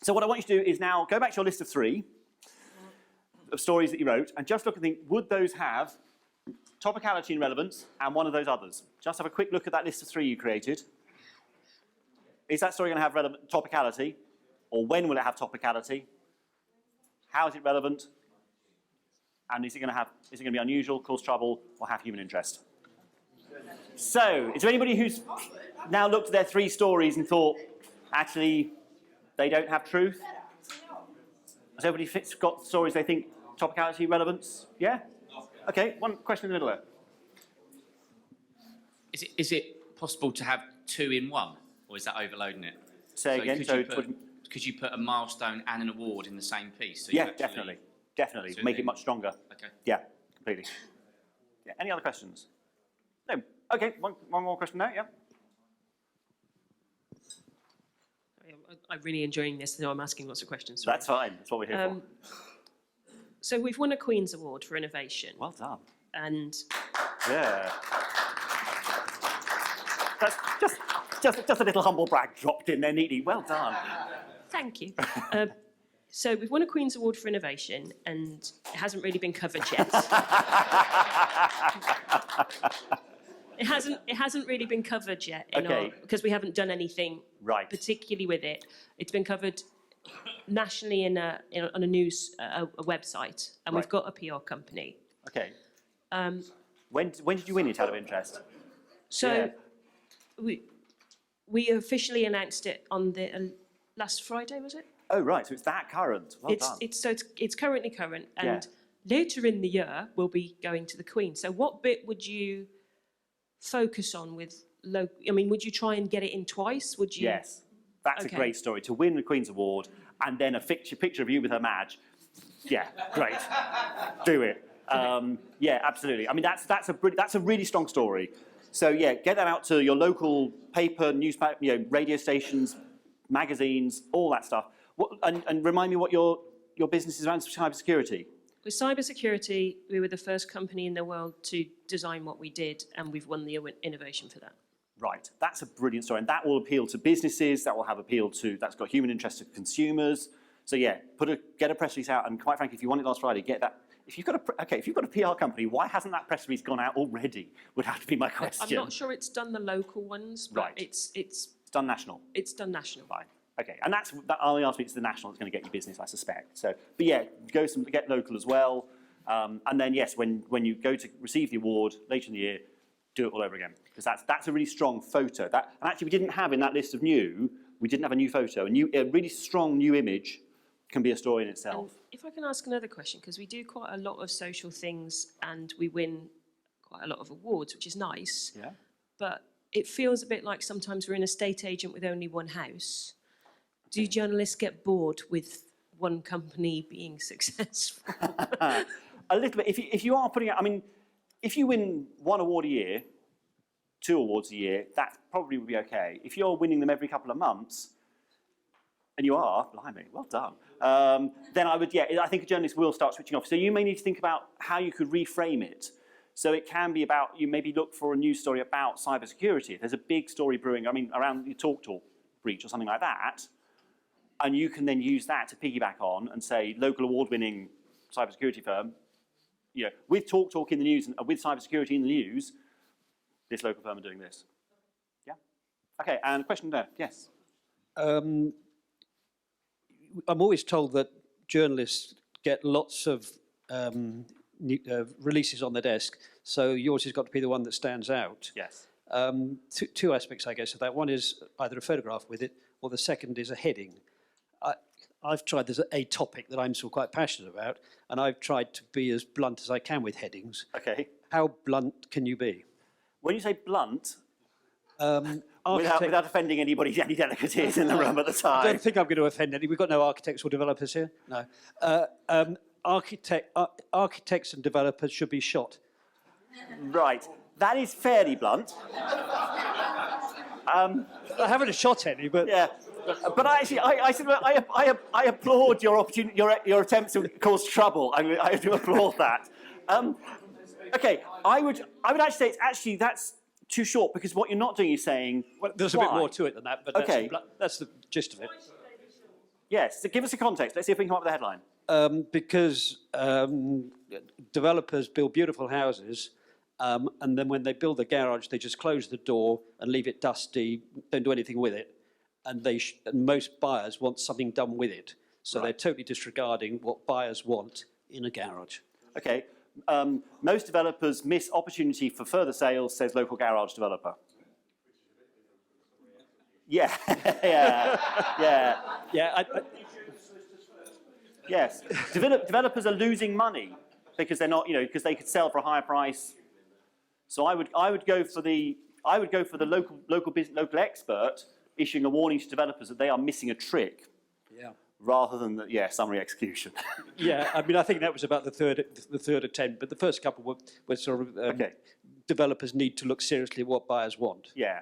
so what I want you to do is now go back to your list of 3 of stories that you wrote and just look and think, would those have topicality and relevance and one of those others? Just have a quick look at that list of 3 you created. Is that story going to have relevant topicality? Or when will it have topicality? How is it relevant? And is it going to be unusual, cause trouble, or have human interest? So, is there anybody who's now looked at their 3 stories and thought, actually, they don't have truth? Has everybody got stories they think topicality, relevance? Yeah? Okay, one question in the middle there. Is it possible to have 2 in 1, or is that overloading it? Say again. Could you put a milestone and an award in the same piece? So Yeah, definitely. So Make it much stronger. Okay. Yeah, completely. Yeah. Any other questions? No. Okay. One more question now. Yeah. I'm really enjoying this, so I'm asking lots of questions. That's fine. That's what we're here for. So we've won a Queen's Award for innovation. Well done. And yeah. That's just a little humble brag dropped in there neatly. Well done. Thank you. So we've won a Queen's Award for innovation, and it hasn't really been covered yet. It hasn't really been covered yet because we haven't done anything particularly with it. It's been covered nationally on a news a website, and we've got a PR company. Okay. When did you win it out of interest? So we officially announced it on the last Friday, was it? Oh right, so it's that current. Well done. It's currently current, and later in the year we'll be going to the Queen. So what bit would you focus on with local? I mean, would you try and get it in twice? Would you? Yes, that's a great story to win the Queen's Award and then a picture of you with her badge. Yeah, great. Do it. Yeah, absolutely. I mean, that's a really strong story. So yeah, get that out to your local paper, newspaper, radio stations, magazines, all that stuff. And remind me what your business is around cybersecurity. With cybersecurity, we were the first company in the world to design what we did, and we've won the innovation for that. Right, that's a brilliant story, and that will appeal to businesses. That will have appeal to. That's got human interest to consumers. So yeah, get a press release out, and quite frankly, if you won it last Friday, get that. If you've got a PR company, why hasn't that press release gone out already? Would have to be my question. I'm not sure it's done the local ones, but it's done national. It's done national. Fine. Okay, and I'll ask me. It's the national that's going to get you business, I suspect. So, but yeah, get local as well, and then yes, when you go to receive the award later in the year, do it all over again because that's a really strong photo. And actually, we didn't have in that list of new. We didn't have a new photo. A really strong new image can be a story in itself. And if I can ask another question, because we do quite a lot of social things and we win quite a lot of awards, which is nice. Yeah. But it feels a bit like sometimes we're an estate agent with only one house. Do journalists get bored with one company being successful? A little bit. If you are putting out, I mean, if you win 1 award a year, 2 awards a year, that probably would be okay. If you're winning them every couple of months, and you are, blimey, well done, then I think a journalist will start switching off. So you may need to think about how you could reframe it. So it can be about, you maybe look for a news story about cybersecurity. If there's a big story brewing, I mean, around the TalkTalk breach or something like that, and you can then use that to piggyback on and say, local award-winning cybersecurity firm, with talk in the news and with cybersecurity in the news, this local firm are doing this. Yeah? Okay, and a question there, yes. I'm always told that journalists get lots of releases on their desk, so yours has got to be the one that stands out. Yes. Two aspects, I guess, of that. One is either a photograph with it, or the second is a heading. I've tried, there's a topic that I'm still quite passionate about, and I've tried to be as blunt as I can with headings. Okay. How blunt can you be? When you say blunt, without offending any delicacies in the room at the time. I don't think I'm going to offend any. We've got no architects or developers here. No. Architects and developers should be shot. Right. That is fairly blunt. I haven't shot any, but... Yeah. But actually, I applaud your opportunity, your attempts to cause trouble. I do applaud that. Okay, I would actually say that's too short, because what you're not doing is saying. Well, there's a bit more to it than that, but that's the gist of it. Yes, so give us a context. Let's see if we can come up with a headline. Because developers build beautiful houses, and then when they build the garage, they just close the door and leave it dusty, don't do anything with it. And most buyers want something done with it. So they're totally disregarding what buyers want in a garage. Okay. Most developers miss opportunity for further sales, says local garage developer. Yeah. Yes. Developers are losing money because they're not, because they could sell for a higher price. So I would go for the local expert issuing a warning to developers that they are missing a trick. Yeah. Rather than summary execution. Yeah, I mean, I think that was about the third attempt, but the first couple were sort of developers need to look seriously at what buyers want. Yeah,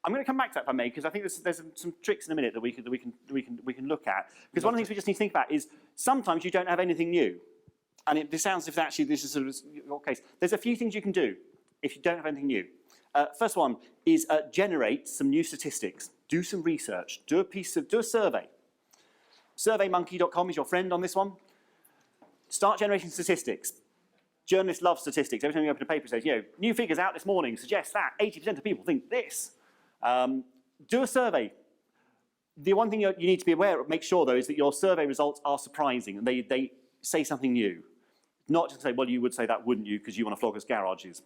I'm going to come back to that if I may, because I think there's some tricks in a minute that we can look at. Because one of the things we just need to think about is sometimes you don't have anything new, and this sounds as if actually this is sort of your case. There's a few things you can do if you don't have anything new. First one is generate some new statistics, do some research, do a survey. SurveyMonkey.com is your friend on this one. Start generating statistics. Journalists love statistics. Every time you open a paper, it says, new figures out this morning suggest that 80% of people think this. Do a survey. The one thing you need to be aware of, make sure though, is that your survey results are surprising and they say something new. Not just say, well, you would say that, wouldn't you, because you want to flog us garages.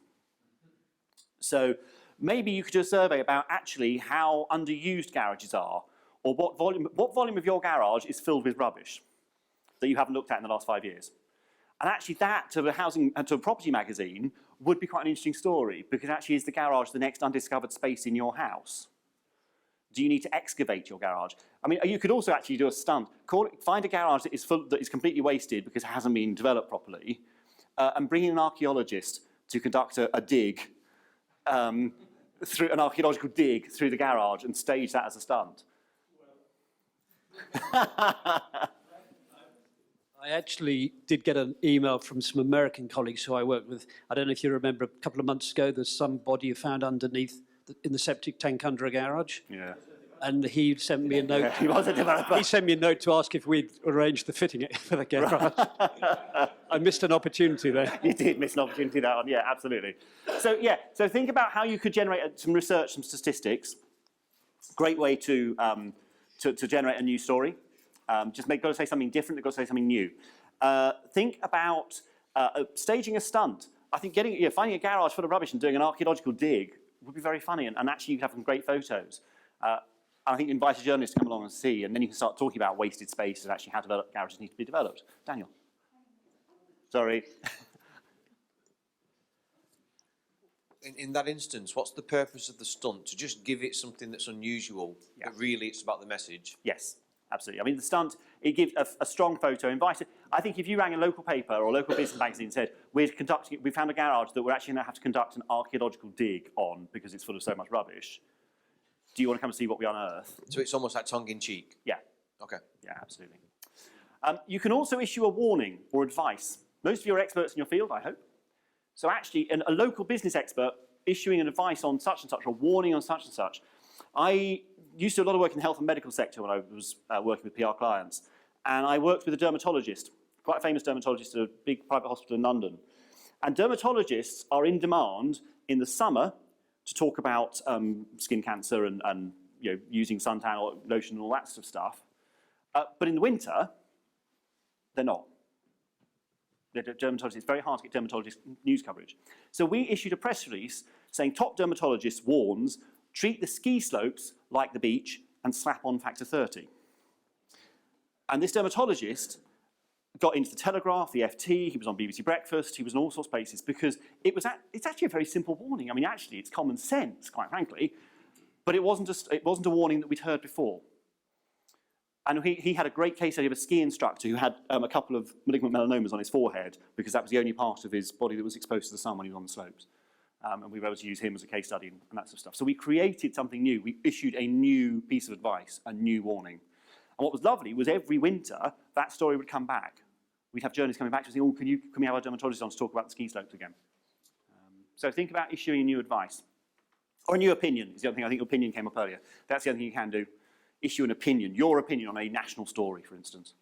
So maybe you could do a survey about actually how underused garages are, or what volume of your garage is filled with rubbish that you haven't looked at in the last 5 years. And actually that, to a property magazine, would be quite an interesting story, because actually is the garage the next undiscovered space in your house? Do you need to excavate your garage? I mean, you could also actually do a stunt. Find a garage that is completely wasted because it hasn't been developed properly, and bring in an archaeologist to conduct a dig, through an archaeological dig through the garage and stage that as a stunt. I actually did get an email from some American colleagues who I worked with. I don't know if you remember, a couple of months ago, there's some body you found underneath in the septic tank under a garage. Yeah. And he sent me a note. He was a developer. He sent me a note to ask if we'd arranged the fitting for the garage. I missed an opportunity there. You did miss an opportunity that one, yeah, absolutely. So think about how you could generate some research, some statistics. Great way to generate a new story. Got to say something different, got to say something new. Think about staging a stunt. I think finding a garage full of rubbish and doing an archaeological dig would be very funny, and actually you could have some great photos. I think invite a journalist to come along and see, and then you can start talking about wasted space and actually how garages need to be developed. Daniel. Sorry. In that instance, what's the purpose of the stunt? To just give it something that's unusual, but really it's about the message? Yes, absolutely. I mean, the stunt, it gives a strong photo. I think if you rang a local paper or a local business magazine and said, we found a garage that we're actually going to have to conduct an archaeological dig on because it's full of so much rubbish, do you want to come and see what we unearth? So it's almost like tongue-in-cheek? Yeah. Okay. Yeah, absolutely. You can also issue a warning or advice. Most of you are experts in your field, I hope. So actually, a local business expert issuing an advice on such and such, or a warning on such and such. I used to do a lot of work in the health and medical sector when I was working with PR clients. And I worked with a dermatologist, quite a famous dermatologist at a big private hospital in London. And dermatologists are in demand in the summer to talk about skin cancer and using suntan or lotion and all that sort of stuff. But in the winter, they're not. It's very hard to get dermatologist news coverage. So we issued a press release saying top dermatologist warns, treat the ski slopes like the beach and slap on factor 30. And this dermatologist got into the Telegraph, the FT, he was on BBC Breakfast, he was in all sorts of places because it's actually a very simple warning. I mean, actually, it's common sense, quite frankly, but it wasn't a warning that we'd heard before. And he had a great case study of a ski instructor who had a couple of malignant melanomas on his forehead because that was the only part of his body that was exposed to the sun when he was on the slopes. And we were able to use him as a case study and that sort of stuff. So we created something new. We issued a new piece of advice, a new warning. And what was lovely was every winter, that story would come back. We'd have journalists coming back to us saying, oh, can we have our dermatologist on to talk about the ski slopes again? So think about issuing new advice. Or a new opinion is the other thing. I think opinion came up earlier. That's the other thing you can do. Issue an opinion, your opinion on a national story, for instance.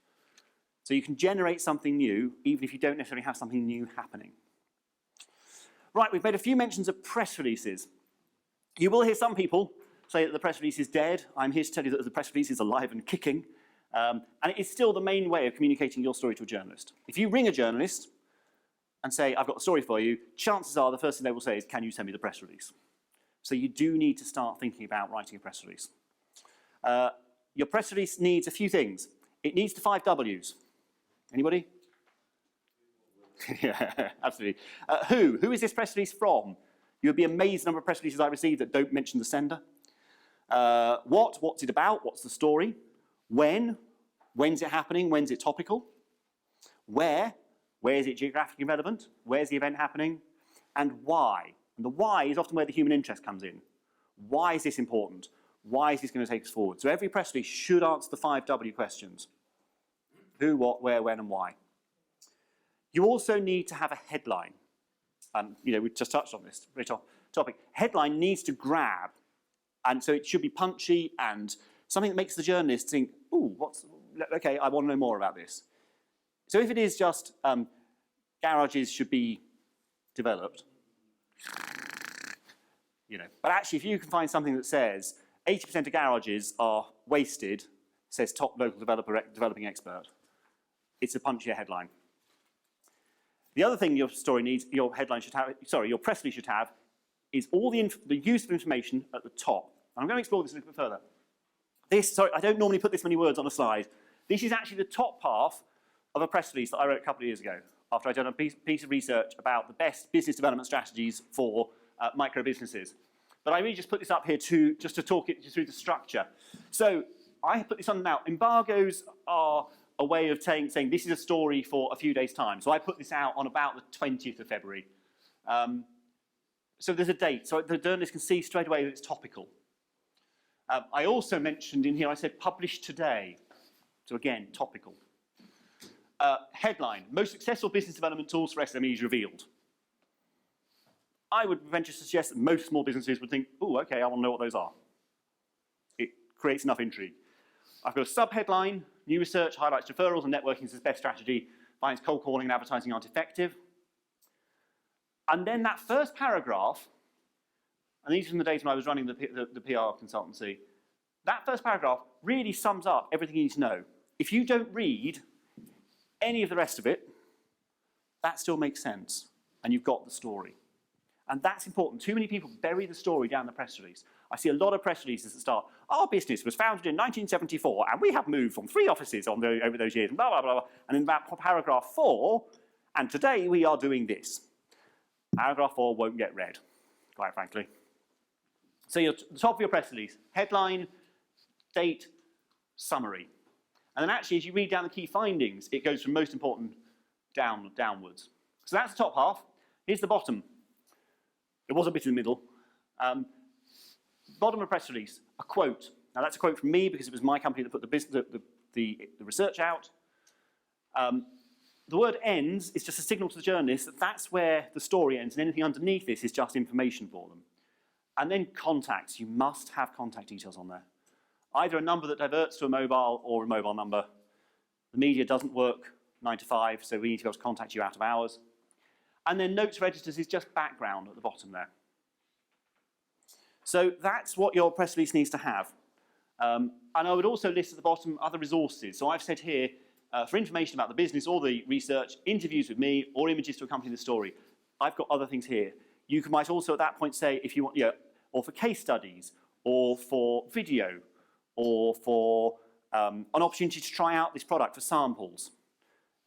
So you can generate something new, even if you don't necessarily have something new happening. Right, we've made a few mentions of press releases. You will hear some people say that the press release is dead. I'm here to tell you that the press release is alive and kicking. And it is still the main way of communicating your story to a journalist. If you ring a journalist and say, I've got a story for you, chances are the first thing they will say is, can you send me the press release? So you do need to start thinking about writing a press release. Your press release needs a few things. It needs the 5 Ws. Anybody? Yeah, absolutely. Who is this press release from? You'll be amazed the number of press releases I receive that don't mention the sender. What's it about? What's the story? When's it happening? When's it topical? Where is it geographically relevant? Where's the event happening? And why? And the why is often where the human interest comes in. Why is this important? Why is this going to take us forward? So every press release should answer the 5 W questions. Who, what, where, when, and why. You also need to have a headline. And, we just touched on this very topic. Headline needs to grab. And so it should be punchy and something that makes the journalist think, ooh, okay, I want to know more about this. So if it is just garages should be developed, but actually if you can find something that says 80% of garages are wasted, says top local developing expert, it's a punchier headline. The other thing your story needs, your press release should have, is all the useful information at the top. And I'm going to explore this a little bit further. I don't normally put this many words on a slide. This is actually the top half of a press release that I wrote a couple of years ago, after I'd done a piece of research about the best business development strategies for micro businesses. But I really just put this up here just to talk it through the structure. So I put this on now. Embargoes are a way of saying this is a story for a few days' time. So I put this out on about the 20th of February. So there's a date, so the journalist can see straight away that it's topical. I also mentioned in here, I said publish today. So again, topical. Headline, most successful business development tools for SMEs revealed. I would venture to suggest that most small businesses would think, oh, okay, I want to know what those are. It creates enough intrigue. I've got a sub-headline, new research highlights referrals and networking as the best strategy, finds cold calling and advertising aren't effective. And then that first paragraph, and these are from the days when I was running the PR consultancy, that first paragraph really sums up everything you need to know. If you don't read any of the rest of it, that still makes sense, and you've got the story. And that's important. Too many people bury the story down the press release. I see a lot of press releases that start, our business was founded in 1974, and we have moved from 3 offices over those years, and blah, blah, blah. And in about paragraph 4, and today we are doing this. Paragraph 4 won't get read, quite frankly. So the top of your press release, headline, date, summary. And then actually, as you read down the key findings, it goes from most important downwards. So that's the top half. Here's the bottom. It was a bit in the middle. Bottom of press release, a quote. Now that's a quote from me because it was my company that put the research out. The word ends is just a signal to the journalist that that's where the story ends, and anything underneath this is just information for them. And then contacts. You must have contact details on there. Either a number that diverts to a mobile or a mobile number. The media doesn't work 9 to 5, so we need to be able to contact you out of hours. And then notes registers is just background at the bottom there. So that's what your press release needs to have. And I would also list at the bottom other resources. So I've said here, for information about the business or the research, interviews with me, or images to accompany the story. I've got other things here. You might also at that point say, if you want, or for case studies, or for video, or for an opportunity to try out this product for samples.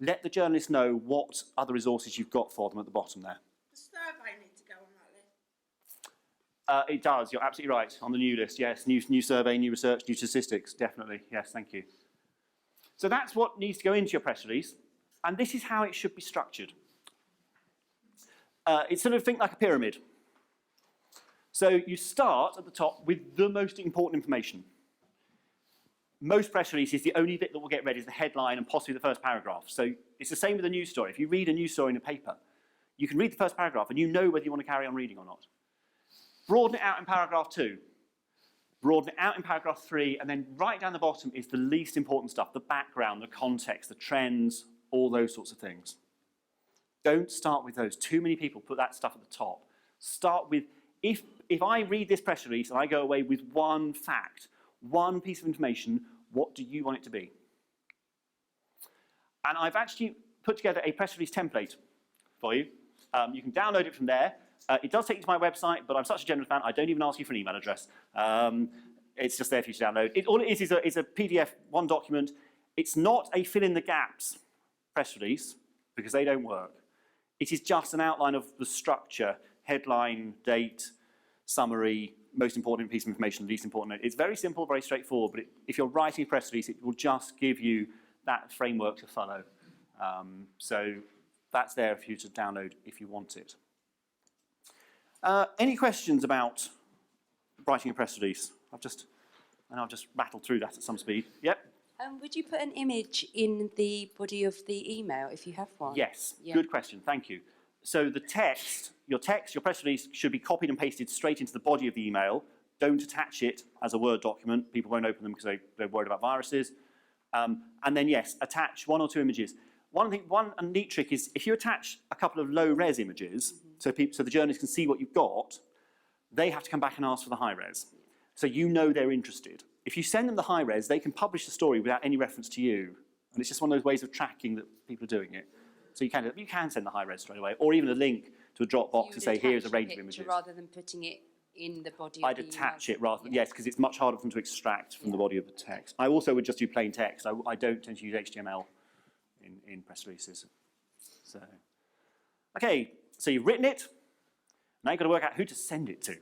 Let the journalist know what other resources you've got for them at the bottom there. The survey need to go on that list. It does, you're absolutely right, on the new list, yes. New survey, new research, new statistics, definitely. Yes, thank you. So that's what needs to go into your press release, and this is how it should be structured. It's sort of, think like a pyramid. So you start at the top with the most important information. Most press releases, the only bit that will get read is the headline and possibly the first paragraph. So it's the same with a news story. If you read a news story in a paper, you can read the first paragraph and you know whether you want to carry on reading or not. Broaden it out in paragraph 2. Broaden it out in paragraph 3, and then right down the bottom is the least important stuff, the background, the context, the trends, all those sorts of things. Don't start with those. Too many people put that stuff at the top. Start with, if I read this press release and I go away with one fact, one piece of information, what do you want it to be? And I've actually put together a press release template for you. You can download it from there. It does take you to my website, but I'm such a generous fan, I don't even ask you for an email address. It's just there for you to download. All it is a PDF, one document. It's not a fill-in-the-gaps press release, because they don't work. It is just an outline of the structure, headline, date, summary, most important piece of information, least important. It's very simple, very straightforward, but if you're writing a press release, it will just give you that framework to follow. So that's there for you to download if you want it. Any questions about writing a press release? I've just rattled through that at some speed. Yep. Would you put an image in the body of the email if you have one? Yes, Yeah. Good question, thank you. So the text, your press release should be copied and pasted straight into the body of the email. Don't attach it as a Word document. People won't open them because they're worried about viruses. And then yes, attach 1 or 2 images. One neat trick is if you attach a couple of low-res images, so the journalists can see what you've got, they have to come back and ask for the high-res. So you know they're interested. If you send them the high-res, they can publish the story without any reference to you. And it's just one of those ways of tracking that people are doing it. So you can send the high-res straight away, or even a link to a Dropbox to say, here's a range of images. Rather than putting it in the body of the I'd attach it rather than, yes, because it's much harder for them to extract from the body of the text. I also would just do plain text. I don't tend to use HTML in press releases. So, okay, so you've written it. Now you've got to work out who to send it to.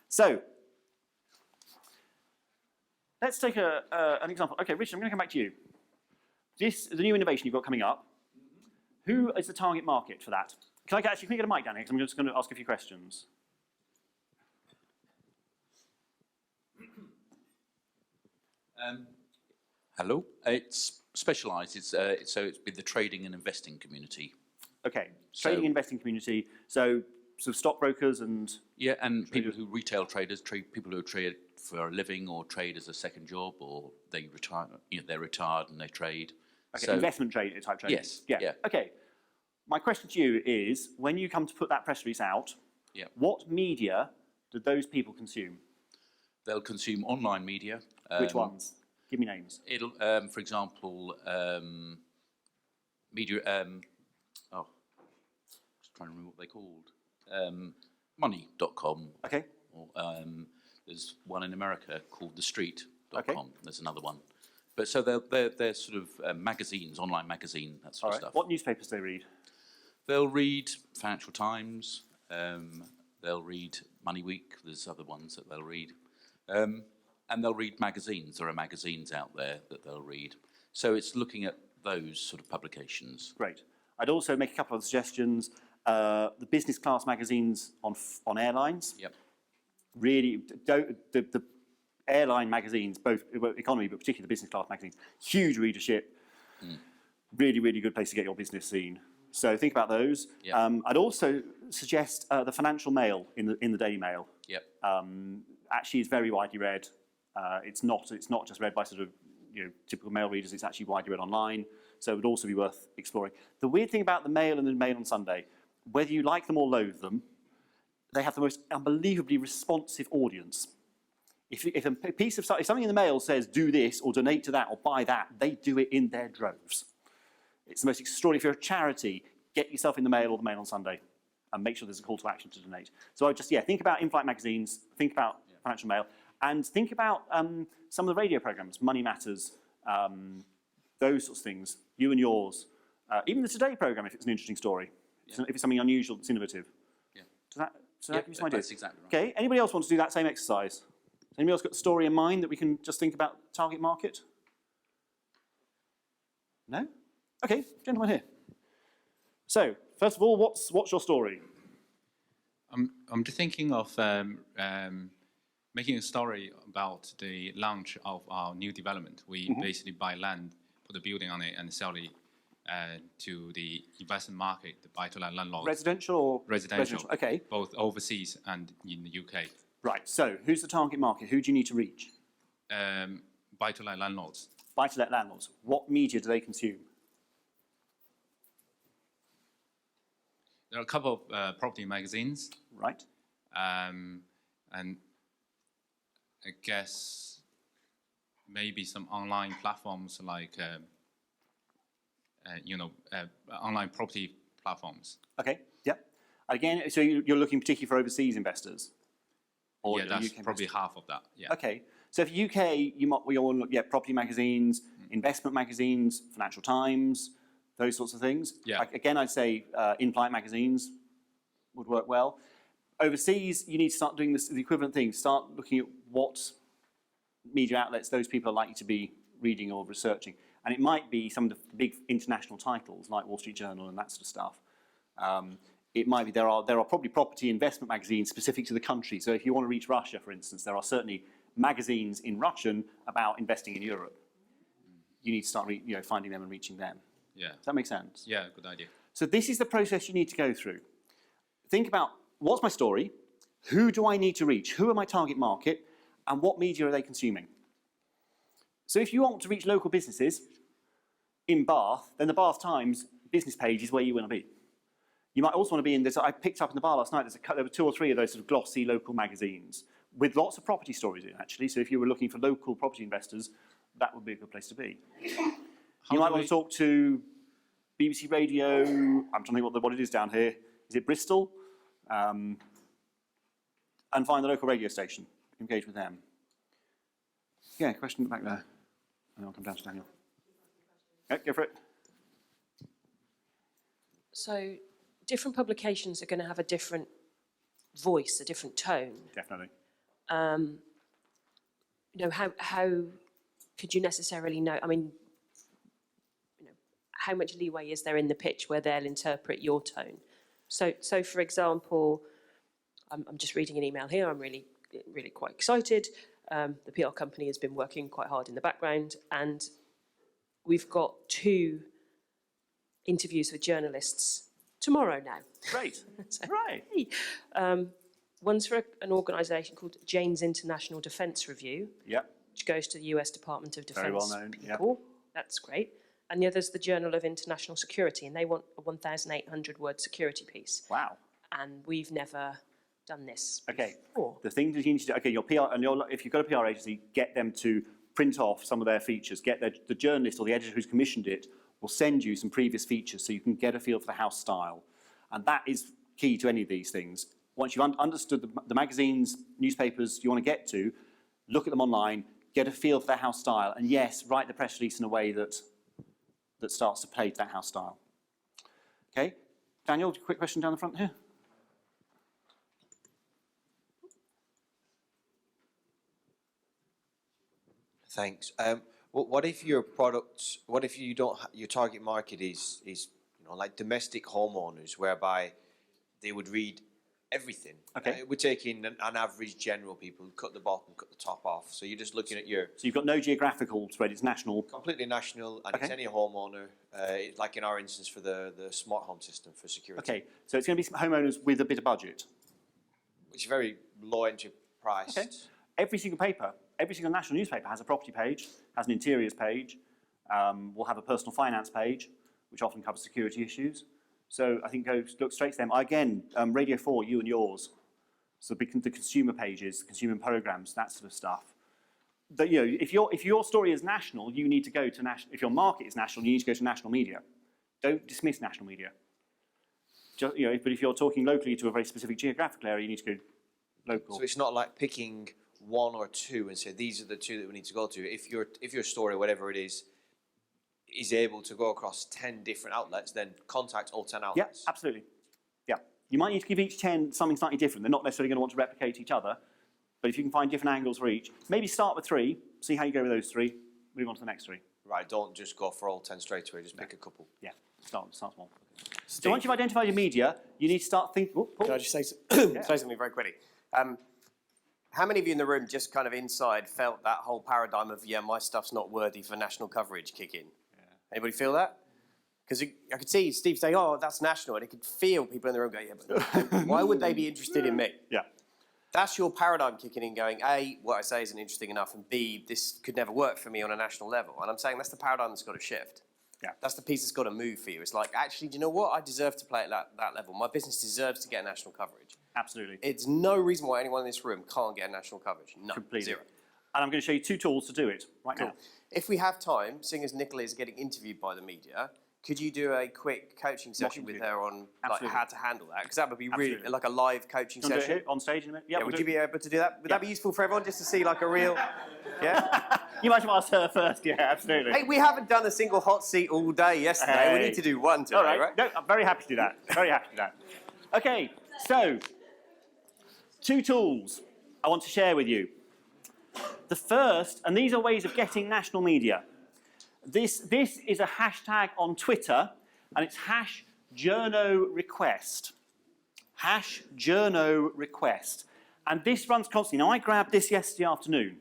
So, let's take an example. Okay, Richard, I'm going to come back to you. The new innovation you've got coming up, who is the target market for that? Can you get a mic down here? Because I'm just going to ask a few questions. Hello. It's specialised. So it's with the trading and investing community. Okay, trading and investing community. So sort of stockbrokers and... Yeah, and people who retail traders, people who trade for a living or trade as a second job, or they retire, they're retired and they trade. Okay, so, investment type trading. Yes. Yeah. Okay. My question to you is, when you come to put that press release out, what media do those people consume? They'll consume online media. Which ones? Give me names. It'll, for example, media. Just trying to remember what they're called. Money.com. Okay. Or, there's one in America called TheStreet.com. Okay. There's another one. But so they're sort of magazines, online magazine, that sort of stuff. What newspapers do they read? They'll read Financial Times. They'll read Money Week. There's other ones that they'll read. And they'll read magazines. There are magazines out there that they'll read. So it's looking at those sort of publications. Great. I'd also make a couple of suggestions. The business class magazines on airlines. Yep. Really, the airline magazines, both economy, but particularly the business class magazines, huge readership. Really, really good place to get your business seen. So think about those. Yep. I'd also suggest the Financial Mail in the Daily Mail. Yep. Actually, it's very widely read. It's not just read by sort of typical mail readers. It's actually widely read online. so it would also be worth exploring. The weird thing about the Mail and the Mail on Sunday, whether you like them or loathe them, they have the most unbelievably responsive audience. If something in the Mail says do this or donate to that or buy that, they do it in their droves. It's the most extraordinary. If you're a charity, get yourself in the Mail or the Mail on Sunday and make sure there's a call to action to donate. So I would just, think about in-flight magazines, think about Financial Mail, and think about some of the radio programs, Money Matters, those sorts of things, You and Yours, even the Today program if it's an interesting story, if it's something unusual that's innovative. Yeah. Does that give you some ideas? That's exactly right. Okay, anybody else want to do that same exercise? Anybody else got a story in mind that we can just think about target market? No? Okay, gentleman here. So, first of all, what's your story? I'm just thinking of making a story about the launch of our new development. We basically buy land, put a building on it, and sell it to the investment market, the buy-to-let landlords. Residential or? Residential. Okay. Both overseas and in the UK. Right, so who's the target market? Who do you need to reach? Buy-to-let landlords. Buy-to-let landlords. What media do they consume? There are a couple of property magazines. Right. And I guess maybe some online platforms like, online property platforms. Okay, yep. Again, so you're looking particularly for overseas investors? Or Yeah, that's UK probably investors? half of that, yeah. Okay, so for UK, we all look, property magazines, investment magazines, Financial Times, those sorts of things. Yeah. Again, I'd say in-flight magazines would work well. Overseas, you need to start doing the equivalent thing. Start looking at what media outlets those people are likely to be reading or researching. And it might be some of the big international titles like Wall Street Journal and that sort of stuff. It might be there are probably property investment magazines specific to the country. So if you want to reach Russia, for instance, there are certainly magazines in Russian about investing in Europe. You need to start finding them and reaching them. Yeah. Does that make sense? Yeah, good idea. So this is the process you need to go through. Think about what's my story, who do I need to reach, who are my target market, and what media are they consuming? So if you want to reach local businesses in Bath, then the Bath Times business page is where you want to be. You might also want to be in this. I picked up in the bar last night, there were 2 or 3 of those sort of glossy local magazines with lots of property stories in, actually. So if you were looking for local property investors, that would be a good place to be. You might want to talk to BBC Radio, I'm trying to think what it is down here. Is it Bristol? And find the local radio station. Engage with them. Yeah, question back there. And I'll come down to Daniel. Yeah, go for it. So different publications are going to have a different voice, a different tone. Definitely. How could you necessarily know? I mean, how much leeway is there in the pitch where they'll interpret your tone? So for example, I'm just reading an email here. I'm really quite excited. The PR company has been working quite hard in the background, and we've got 2 interviews with journalists tomorrow now. Great. So, right. Hey. One's for an organisation called Jane's International Defence Review, which goes to the US Department of Defence. Very well known, people. That's great. And the other's the Journal of International Security, and they want a 1,800-word security piece. Wow. And we've never done this Okay. before. The thing that you need to do, okay, your PR, and if you've got a PR agency, get them to print off some of their features. Get the journalist or the editor who's commissioned it will send you some previous features so you can get a feel for the house style. And that is key to any of these things. Once you've understood the magazines, newspapers you want to get to, look at them online, get a feel for their house style, and yes, write the press release in a way that starts to play to that house style. Okay, Daniel, quick question down the front here. Thanks. What if your product? What if you don't? Your target market is like domestic homeowners, whereby they would read everything. Okay. We're taking an average general people, cut the bottom, cut the top off. So you're just looking at your. So you've got no geographical spread. It's national. Completely national, and it's any homeowner. Like in our instance for the smart home system for security. Okay. So it's going to be homeowners with a bit of budget. Which is very low entry priced. Okay. Every single paper, every single national newspaper has a property page, has an interiors page, We'll have a personal finance page, which often covers security issues. So I think look straight to them. Again, Radio 4, you and yours. So the consumer pages, the consumer programs, that sort of stuff. But, you know, if your story is national, you need to go to national. If your market is national, you need to go to national media. Don't dismiss national media. Just, you know, but if you're talking locally to a very specific geographical area, you need to go local. So it's not like picking one or two and say these are the two that we need to go to. If your story, whatever it is able to go across 10 different outlets, then contact all 10 outlets. Yeah, absolutely. Yeah, you might need to give each 10 something slightly different. They're not necessarily going to want to replicate each other, but if you can find different angles for each, maybe start with 3, see how you go with those 3, move on to the next 3. Right, don't just go for all 10 straight away, just pick a couple. Yeah, start small. So once you've identified your media, you need to start thinking. Can I just say, say something very quickly? How many of you in the room just kind of inside felt that whole paradigm of, yeah, my stuff's not worthy for national coverage kick in? Yeah. Anybody feel that? Because I could see Steve saying, oh, that's national, and I could feel people in the room going, yeah, but why would they be interested in me? Yeah. That's your paradigm kicking in going, A, what I say isn't interesting enough, and B, this could never work for me on a national level. And I'm saying that's the paradigm that's got to shift. Yeah. That's the piece that's got to move for you. It's like, actually, do you know what? I deserve to play at that level. My business deserves to get national coverage. Absolutely. It's no reason why anyone in this room can't get national coverage. No, Completely. 0. And I'm going to show you 2 tools to do it right now. If we have time, seeing as Nicola is getting interviewed by the media, could you do a quick coaching session with her on like, how to handle that? Because that would be really like a live coaching Do you want to session. do it here on stage in a minute? Yeah, would you be able to do that? Would that be useful for everyone just to see like a real... Yeah? You might have asked her first. Yeah, absolutely. Hey, we haven't done a single hot seat all day yesterday. Hey. We need to do one today, All right. right? No, I'm very happy to do that. Very happy to do that. Okay, so 2 tools I want to share with you. The first, and these are ways of getting national media. This is a hashtag on Twitter, and it's #JournoRequest. #JournoRequest. And this runs constantly. Now, I grabbed this yesterday afternoon.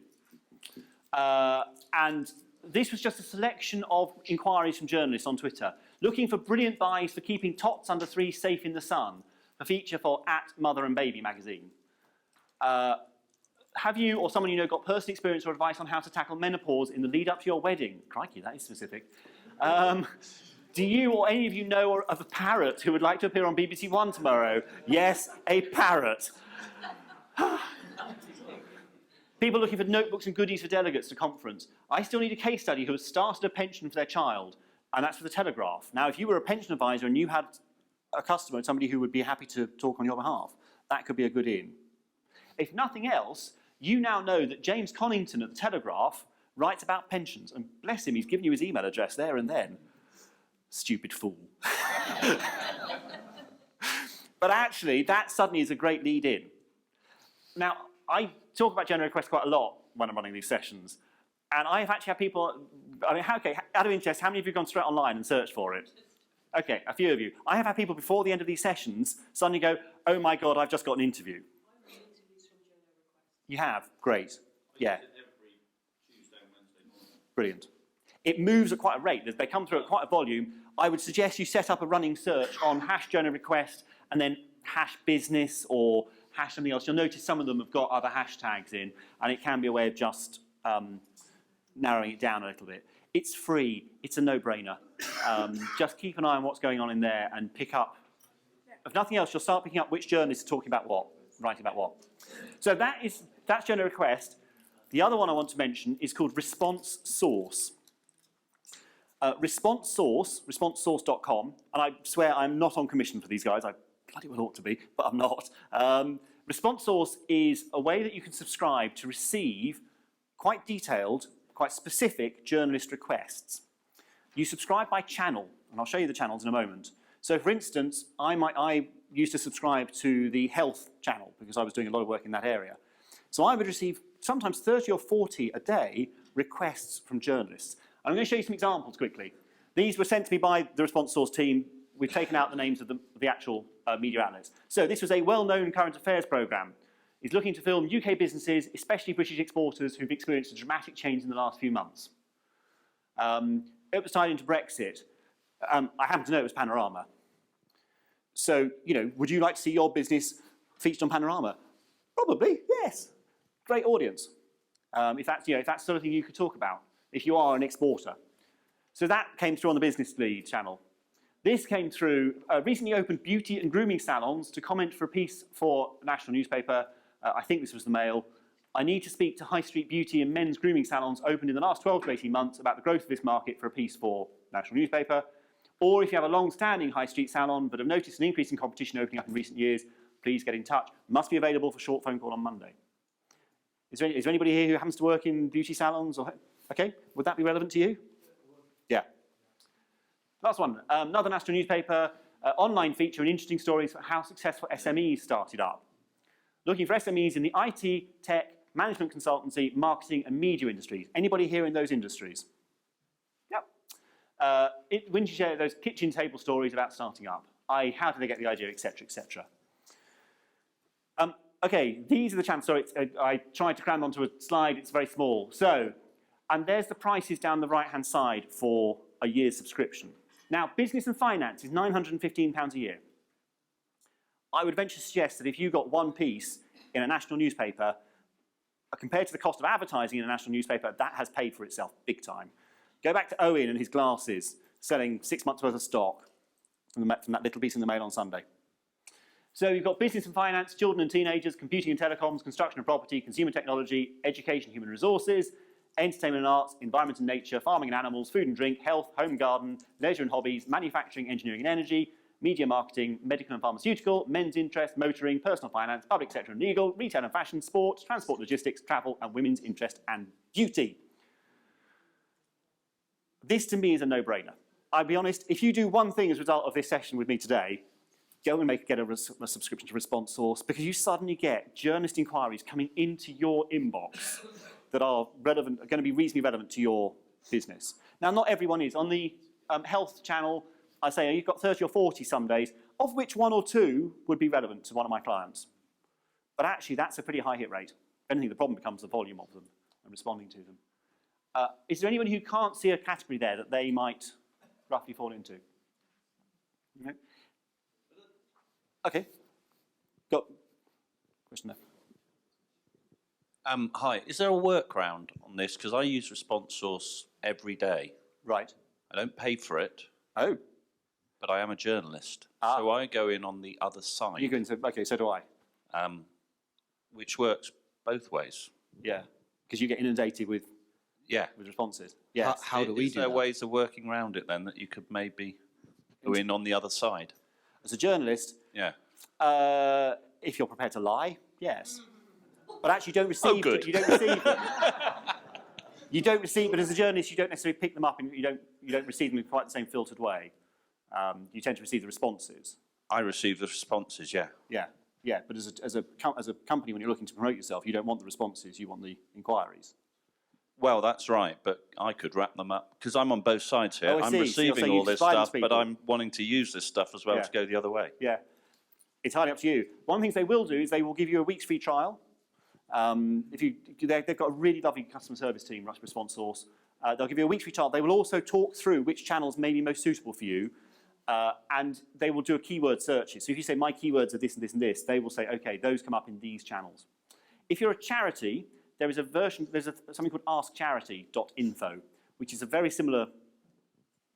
And this was just a selection of inquiries from journalists on Twitter, looking for brilliant buys for keeping tots under 3 safe in the sun, a feature for @Mother and Baby magazine. Have you or someone you know got personal experience or advice on how to tackle menopause in the lead up to your wedding? Crikey, that is specific. Do you or any of you know of a parrot who would like to appear on BBC One tomorrow? Yes, a parrot. People looking for notebooks and goodies for delegates to conference. I still need a case study who has started a pension for their child, and that's for the Telegraph. Now, if you were a pension advisor and you had a customer, somebody who would be happy to talk on your behalf, that could be a good in. If nothing else, you now know that James Connington at the Telegraph writes about pensions, and bless him, he's given you his email address there and then. Stupid fool. But actually, that suddenly is a great lead in. Now, I talk about general requests quite a lot when I'm running these sessions. And I've actually had people, I mean, okay, out of interest, how many of you have gone straight online and searched for it? Okay, a few of you. I have had people before the end of these sessions suddenly go, oh my God, I've just got an interview. You have? Great. Yeah. Brilliant. It moves at quite a rate. They come through at quite a volume. I would suggest you set up a running search on #JournalRequest and then #business or something else. You'll notice some of them have got other hashtags in, and it can be a way of just narrowing it down a little bit. It's free. It's a no-brainer. Just keep an eye on what's going on in there and pick up. If nothing else, you'll start picking up which journalists are talking about what, writing about what. So that's JournalRequest. The other one I want to mention is called Response Source. ResponseSource.com, and I swear I'm not on commission for these guys. I bloody well ought to be, but I'm not. Response Source is a way that you can subscribe to receive quite detailed, quite specific journalist requests. You subscribe by channel, and I'll show you the channels in a moment. So, for instance, I used to subscribe to the health channel because I was doing a lot of work in that area. So I would receive sometimes 30 or 40 a day requests from journalists. I'm going to show you some examples quickly. These were sent to me by the Response Source team. We've taken out the names of the actual media outlets. So this was a well-known current affairs programme. It's looking to film UK businesses, especially British exporters, who've experienced a dramatic change in the last few months. It was tied into Brexit. I happen to know it was Panorama. So, you know, would you like to see your business featured on Panorama? Probably, yes. Great audience. If that's the sort of thing you could talk about, if you are an exporter. So that came through on the Business Lead channel. This came through recently opened beauty and grooming salons to comment for a piece for a national newspaper. I think this was the Mail. I need to speak to high street beauty and men's grooming salons opened in the last 12 to 18 months about the growth of this market for a piece for national newspaper. Or if you have a long-standing high street salon but have noticed an increase in competition opening up in recent years, please get in touch. Must be available for short phone call on Monday. Is there anybody here who happens to work in beauty salons? Okay, would that be relevant to you? Yeah. Last one, another national newspaper, online feature and interesting stories for how successful SMEs started up. Looking for SMEs in the IT, tech, management consultancy, marketing and media industries. Anybody here in those industries? Yep. When you share those kitchen table stories about starting up, how did they get the idea, etc., etc. Okay, these are the channels. Sorry, I tried to cram onto a slide. It's very small. So, and there's the prices down the right-hand side for a year's subscription. Now, business and finance is £915 a year. I would venture to suggest that if you got one piece in a national newspaper, compared to the cost of advertising in a national newspaper, that has paid for itself big time. Go back to Owen and his glasses, selling 6 months' worth of stock from that little piece in the Mail on Sunday. So you've got business and finance, children and teenagers, computing and telecoms, construction and property, consumer technology, education, human resources, entertainment and arts, environment and nature, farming and animals, food and drink, health, home and garden, leisure and hobbies, manufacturing, engineering and energy, media marketing, medical and pharmaceutical, men's interest, motoring, personal finance, public sector and legal, retail and fashion, sports, transport, logistics, travel, and women's interest and beauty. This to me is a no-brainer. I'll be honest, if you do one thing as a result of this session with me today, go and get a subscription to Response Source, because you suddenly get journalist inquiries coming into your inbox that are relevant, are going to be reasonably relevant to your business. Now, not everyone is. On the health channel, I say you've got 30 or 40 some days, of which 1 or 2 would be relevant to one of my clients. But actually, that's a pretty high hit rate. If anything, the problem becomes the volume of them and responding to them. Is there anyone who can't see a category there that they might roughly fall into? No? Okay. Got a question there. Hi, is there a workaround on this? Because I use Response Source every day. Right. I don't pay for it. Oh. But I am a journalist. So I go in on the other side. You go into, okay, so do I. Which works both ways. Yeah. Because you get inundated with responses. Yes. How do we do that? Is there ways of working around it then that you could maybe go in on the other side? As a journalist, yeah. If you're prepared to lie, yes. But actually, you don't receive. Oh, good. You don't receive them. You don't receive, but as a journalist, you don't necessarily pick them up, and you don't receive them in quite the same filtered way. You tend to receive the responses. I receive the responses, yeah. Yeah. But as a company, when you're looking to promote yourself, you don't want the responses. You want the inquiries. Well, that's right, but I could wrap them up, because I'm on both sides here. I'm receiving all this stuff, but I'm wanting to use this stuff as well to go the other way. Yeah. It's highly up to you. One of the things they will do is they will give you a week's free trial. They've got a really lovely customer service team, Response Source. They'll give you a week's free trial. They will also talk through which channels may be most suitable for you, and they will do a keyword searches. So if you say, my keywords are this and this and this, they will say, okay, those come up in these channels. If you're a charity, there is a version, there's something called askcharity.info, which is a very similar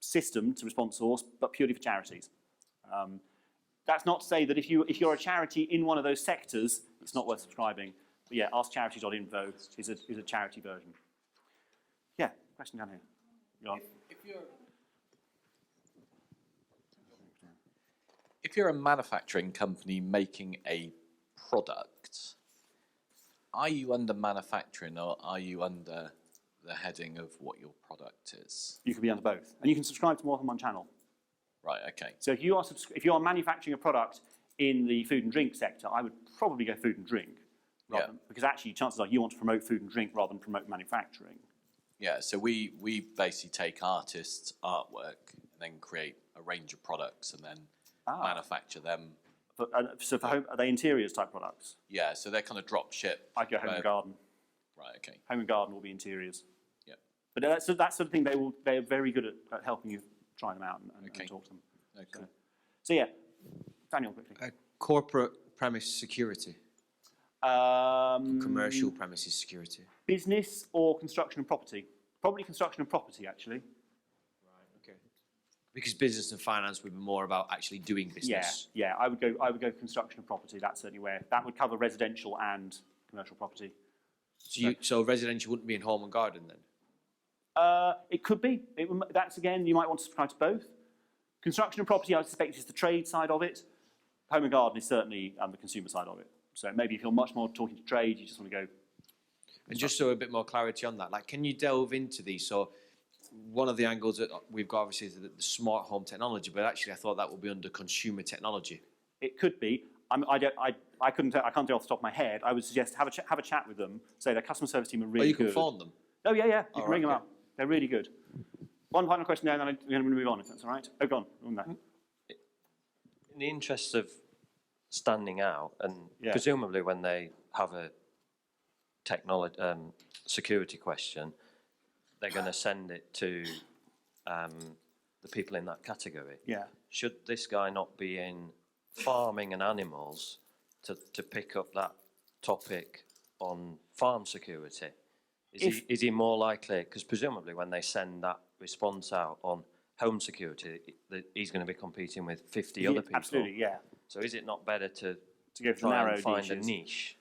system to Response Source, but purely for charities. That's not to say that if you're a charity in one of those sectors, it's not worth subscribing. But yeah, askcharity.info is a charity version. Yeah, question down here. Go on. If you're a manufacturing company making a product, are you under manufacturing or are you under the heading of what your product is? You can be under both. And you can subscribe to more than one channel. Right, okay. So if you are manufacturing a product in the food and drink sector, I would probably go food and drink. Because actually, chances are you want to promote food and drink rather than promote manufacturing. Yeah, so we basically take artists' artwork and then create a range of products and then manufacture them. So for home, are they interiors type products? Yeah, so they're kind of drop ship. I go home and garden. Right, okay. Home and garden will be interiors. Yeah. But that's the sort of thing they're very good at helping you try them out and talk to them. Okay. So yeah, Daniel, quickly. Corporate premise security. Commercial premises security. Business or construction and property? Probably construction and property, actually. Because business and finance would be more about actually doing business. Yeah, I would go construction and property. That's certainly where that would cover residential and commercial property. So residential wouldn't be in home and garden then? It could be. That's again, you might want to subscribe to both. Construction and property, I suspect, is the trade side of it. Home and garden is certainly the consumer side of it. So maybe if you're much more talking to trade, you just want to go. And just so a bit more clarity on that, like, can you delve into these? So one of the angles that we've got obviously is the smart home technology, but actually I thought that would be under consumer technology. It could be. I can't tell off the top of my head. I would suggest have a chat with them. Say their customer service team are really good. You can phone them? Oh, yeah. You can ring them up. They're really good. One final question there, and then we're going to move on, if that's all right. Oh, go on. In the interest of standing out, and presumably when they have a technology security question, they're going to send it to the people in that category. Yeah. Should this guy not be in farming and animals to pick up that topic on farm security? Is he more likely, because presumably when they send that response out on home security, he's going to be competing with 50 other people? Absolutely, yeah. So is it not better to go for try narrow and find niches? a niche?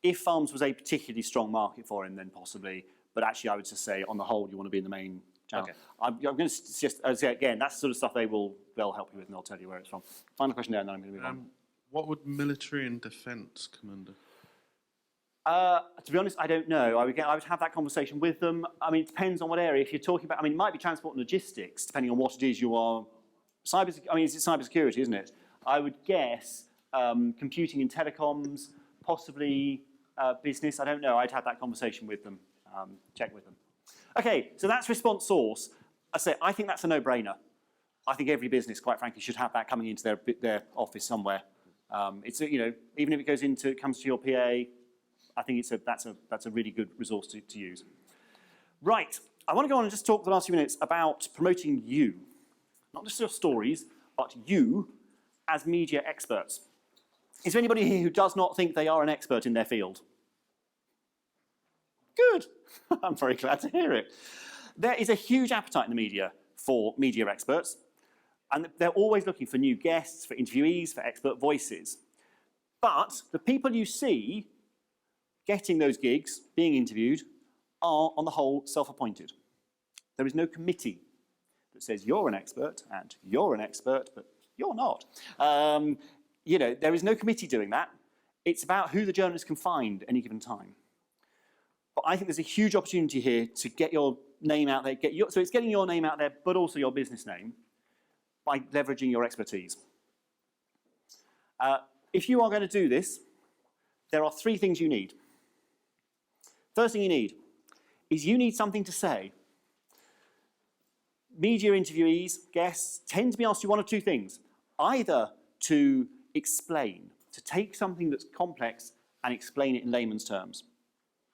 If farms was a particularly strong market for him, then possibly. But actually, I would just say, on the whole, you want to be in the main channel. Okay. I'm going to suggest, again, that's the sort of stuff they'll help you with, and they'll tell you where it's from. Final question there, and then I'm going to move on. What would military and defence come under? To be honest, I don't know. I would have that conversation with them. I mean, it depends on what area. If you're talking about, it might be transport and logistics, depending on what it is you are. It's cybersecurity, isn't it? I would guess computing and telecoms, possibly business. I don't know. I'd have that conversation with them, check with them. Okay, so that's response source. I think that's a no-brainer. I think every business, quite frankly, should have that coming into their office somewhere. It's even if it comes to your PA. I think that's a really good resource to use. Right, I want to go on and just talk the last few minutes about promoting you. Not just your stories, but you as media experts. Is there anybody here who does not think they are an expert in their field? Good, I'm very glad to hear it. There is a huge appetite in the media for media experts, and they're always looking for new guests, for interviewees, for expert voices. But the people you see getting those gigs, being interviewed, are, on the whole, self-appointed. There is no committee that says you're an expert and you're an expert, but you're not. There is no committee doing that. It's about who the journalist can find at any given time. But I think there's a huge opportunity here to get your name out there. So it's getting your name out there, but also your business name, by leveraging your expertise. If you are going to do this, there are 3 things you need. First thing you need is you need something to say. Media interviewees, guests, tend to be asked to do one of 2 things. Either to explain, to take something that's complex and explain it in layman's terms.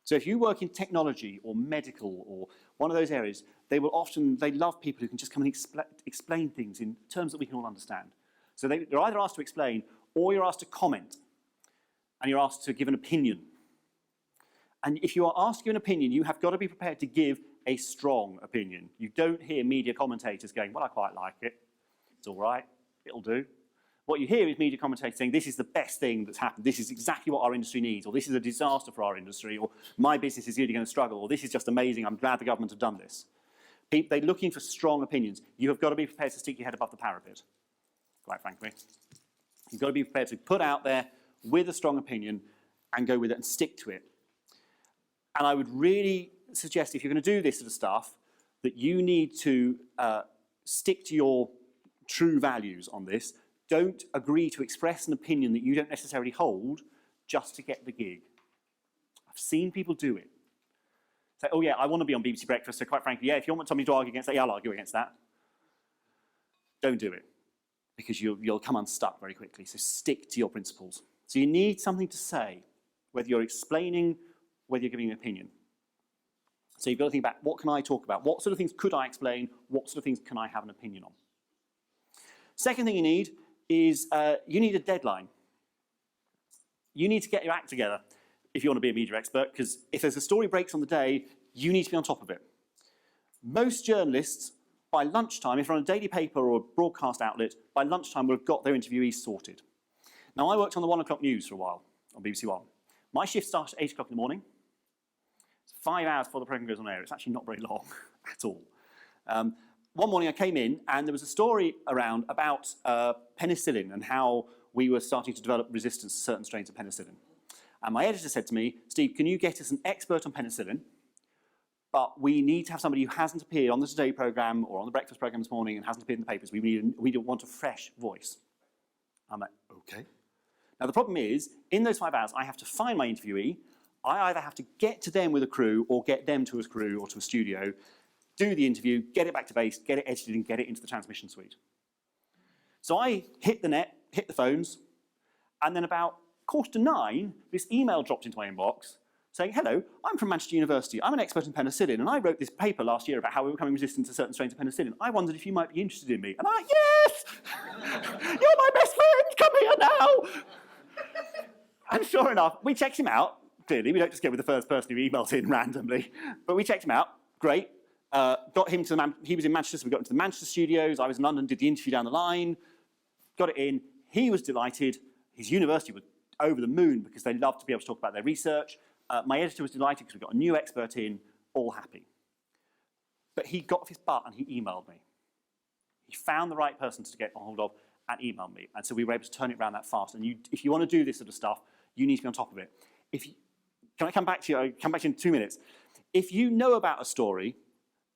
So if you work in technology or medical or one of those areas, they love people who can just come and explain things in terms that we can all understand. So they're either asked to explain or you're asked to comment and you're asked to give an opinion. And if you are asked to give an opinion, you have got to be prepared to give a strong opinion. You don't hear media commentators going, well, I quite like it. It's all right. It'll do. What you hear is media commentators saying, this is the best thing that's happened. This is exactly what our industry needs, or this is a disaster for our industry, or my business is really going to struggle, or this is just amazing. I'm glad the government have done this. They're looking for strong opinions. You have got to be prepared to stick your head above the parapet, quite frankly. You've got to be prepared to put out there with a strong opinion and go with it and stick to it. And I would really suggest, if you're going to do this sort of stuff, that you need to stick to your true values on this. Don't agree to express an opinion that you don't necessarily hold just to get the gig. I've seen people do it. Say, oh yeah, I want to be on BBC Breakfast, so quite frankly, yeah, if you want me to argue against that, yeah, I'll argue against that. Don't do it, because you'll come unstuck very quickly, so stick to your principles. So you need something to say, whether you're explaining, whether you're giving an opinion. So you've got to think about, what can I talk about? What sort of things could I explain? What sort of things can I have an opinion on? Second thing you need is you need a deadline. You need to get your act together if you want to be a media expert, because if there's a story breaks on the day, you need to be on top of it. Most journalists by lunchtime, if they're on a daily paper or a broadcast outlet, by lunchtime we'll have got their interviewees sorted. Now, I worked on the 1 o'clock news for a while on BBC One. My shift starts at 8 o'clock in the morning. It's 5 hours before the programme goes on air. It's actually not very long at all. One morning I came in and there was a story around about penicillin and how we were starting to develop resistance to certain strains of penicillin. And my editor said to me, Steve, can you get us an expert on penicillin? But we need to have somebody who hasn't appeared on the Today programme or on the breakfast programme this morning and hasn't appeared in the papers. We want a fresh voice. I'm like, okay. Now, the problem is, in those 5 hours, I have to find my interviewee. I either have to get to them with a crew or get them to a crew or to a studio, do the interview, get it back to base, get it edited and get it into the transmission suite. So I hit the net, hit the phones, and then about 8:45, this email dropped into my inbox saying, hello, I'm from Manchester University. I'm an expert in penicillin, and I wrote this paper last year about how we're becoming resistant to certain strains of penicillin. I wondered if you might be interested in me. And I'm like, yes! You're my best friend! Come here now! And sure enough, we checked him out. Clearly, we don't just go with the first person who emails in randomly. But we checked him out. Great. Got him to he was in Manchester, so we got into the Manchester studios. I was in London, did the interview down the line. Got it in. He was delighted. His university was over the moon because they loved to be able to talk about their research. My editor was delighted because we got a new expert in, all happy. But he got off his butt and he emailed me. He found the right person to get a hold of and emailed me. And so we were able to turn it around that fast. And if you want to do this sort of stuff, you need to be on top of it. Can I come back to you? I'll come back to you in 2 minutes. If you know about a story,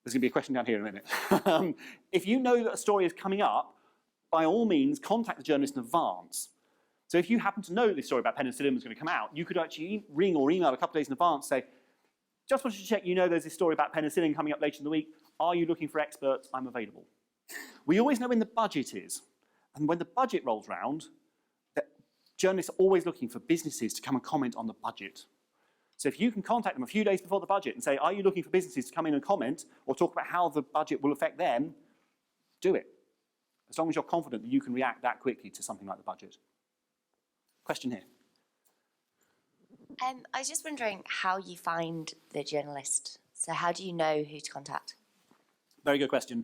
there's going to be a question down here in a minute. If you know that a story is coming up, by all means, contact the journalist in advance. So if you happen to know this story about penicillin was going to come out, you could actually ring or email a couple of days in advance, say, just wanted to check, you know there's this story about penicillin coming up later in the week. Are you looking for experts? I'm available. We always know when the budget is. And when the budget rolls round, journalists are always looking for businesses to come and comment on the budget. So if you can contact them a few days before the budget and say, are you looking for businesses to come in and comment or talk about how the budget will affect them, do it. As long as you're confident that you can react that quickly to something like the budget. Question here. I was just wondering how you find the journalist. So how do you know who to contact? Very good question.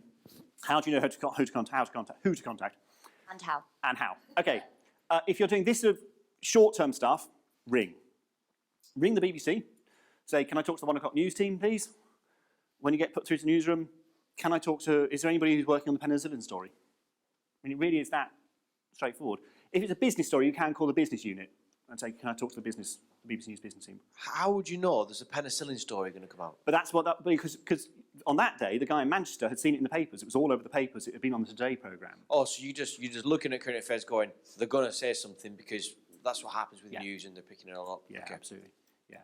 How do you know who to contact? And how? And how. Okay. If you're doing this sort of short-term stuff, ring. Ring the BBC. Say, can I talk to the 1 o'clock news team, please? When you get put through to the newsroom, is there anybody who's working on the penicillin story? I mean, it really is that straightforward. If it's a business story, you can call the business unit and say, can I talk to the BBC News business team? How would you know there's a penicillin story going to come out? But that's because on that day, the guy in Manchester had seen it in the papers. It was all over the papers. It had been on the Today programme. Oh, so you're just looking at current affairs going, they're going to say something because that's what happens with news and they're picking it all up. Yeah, okay. Absolutely. Yeah.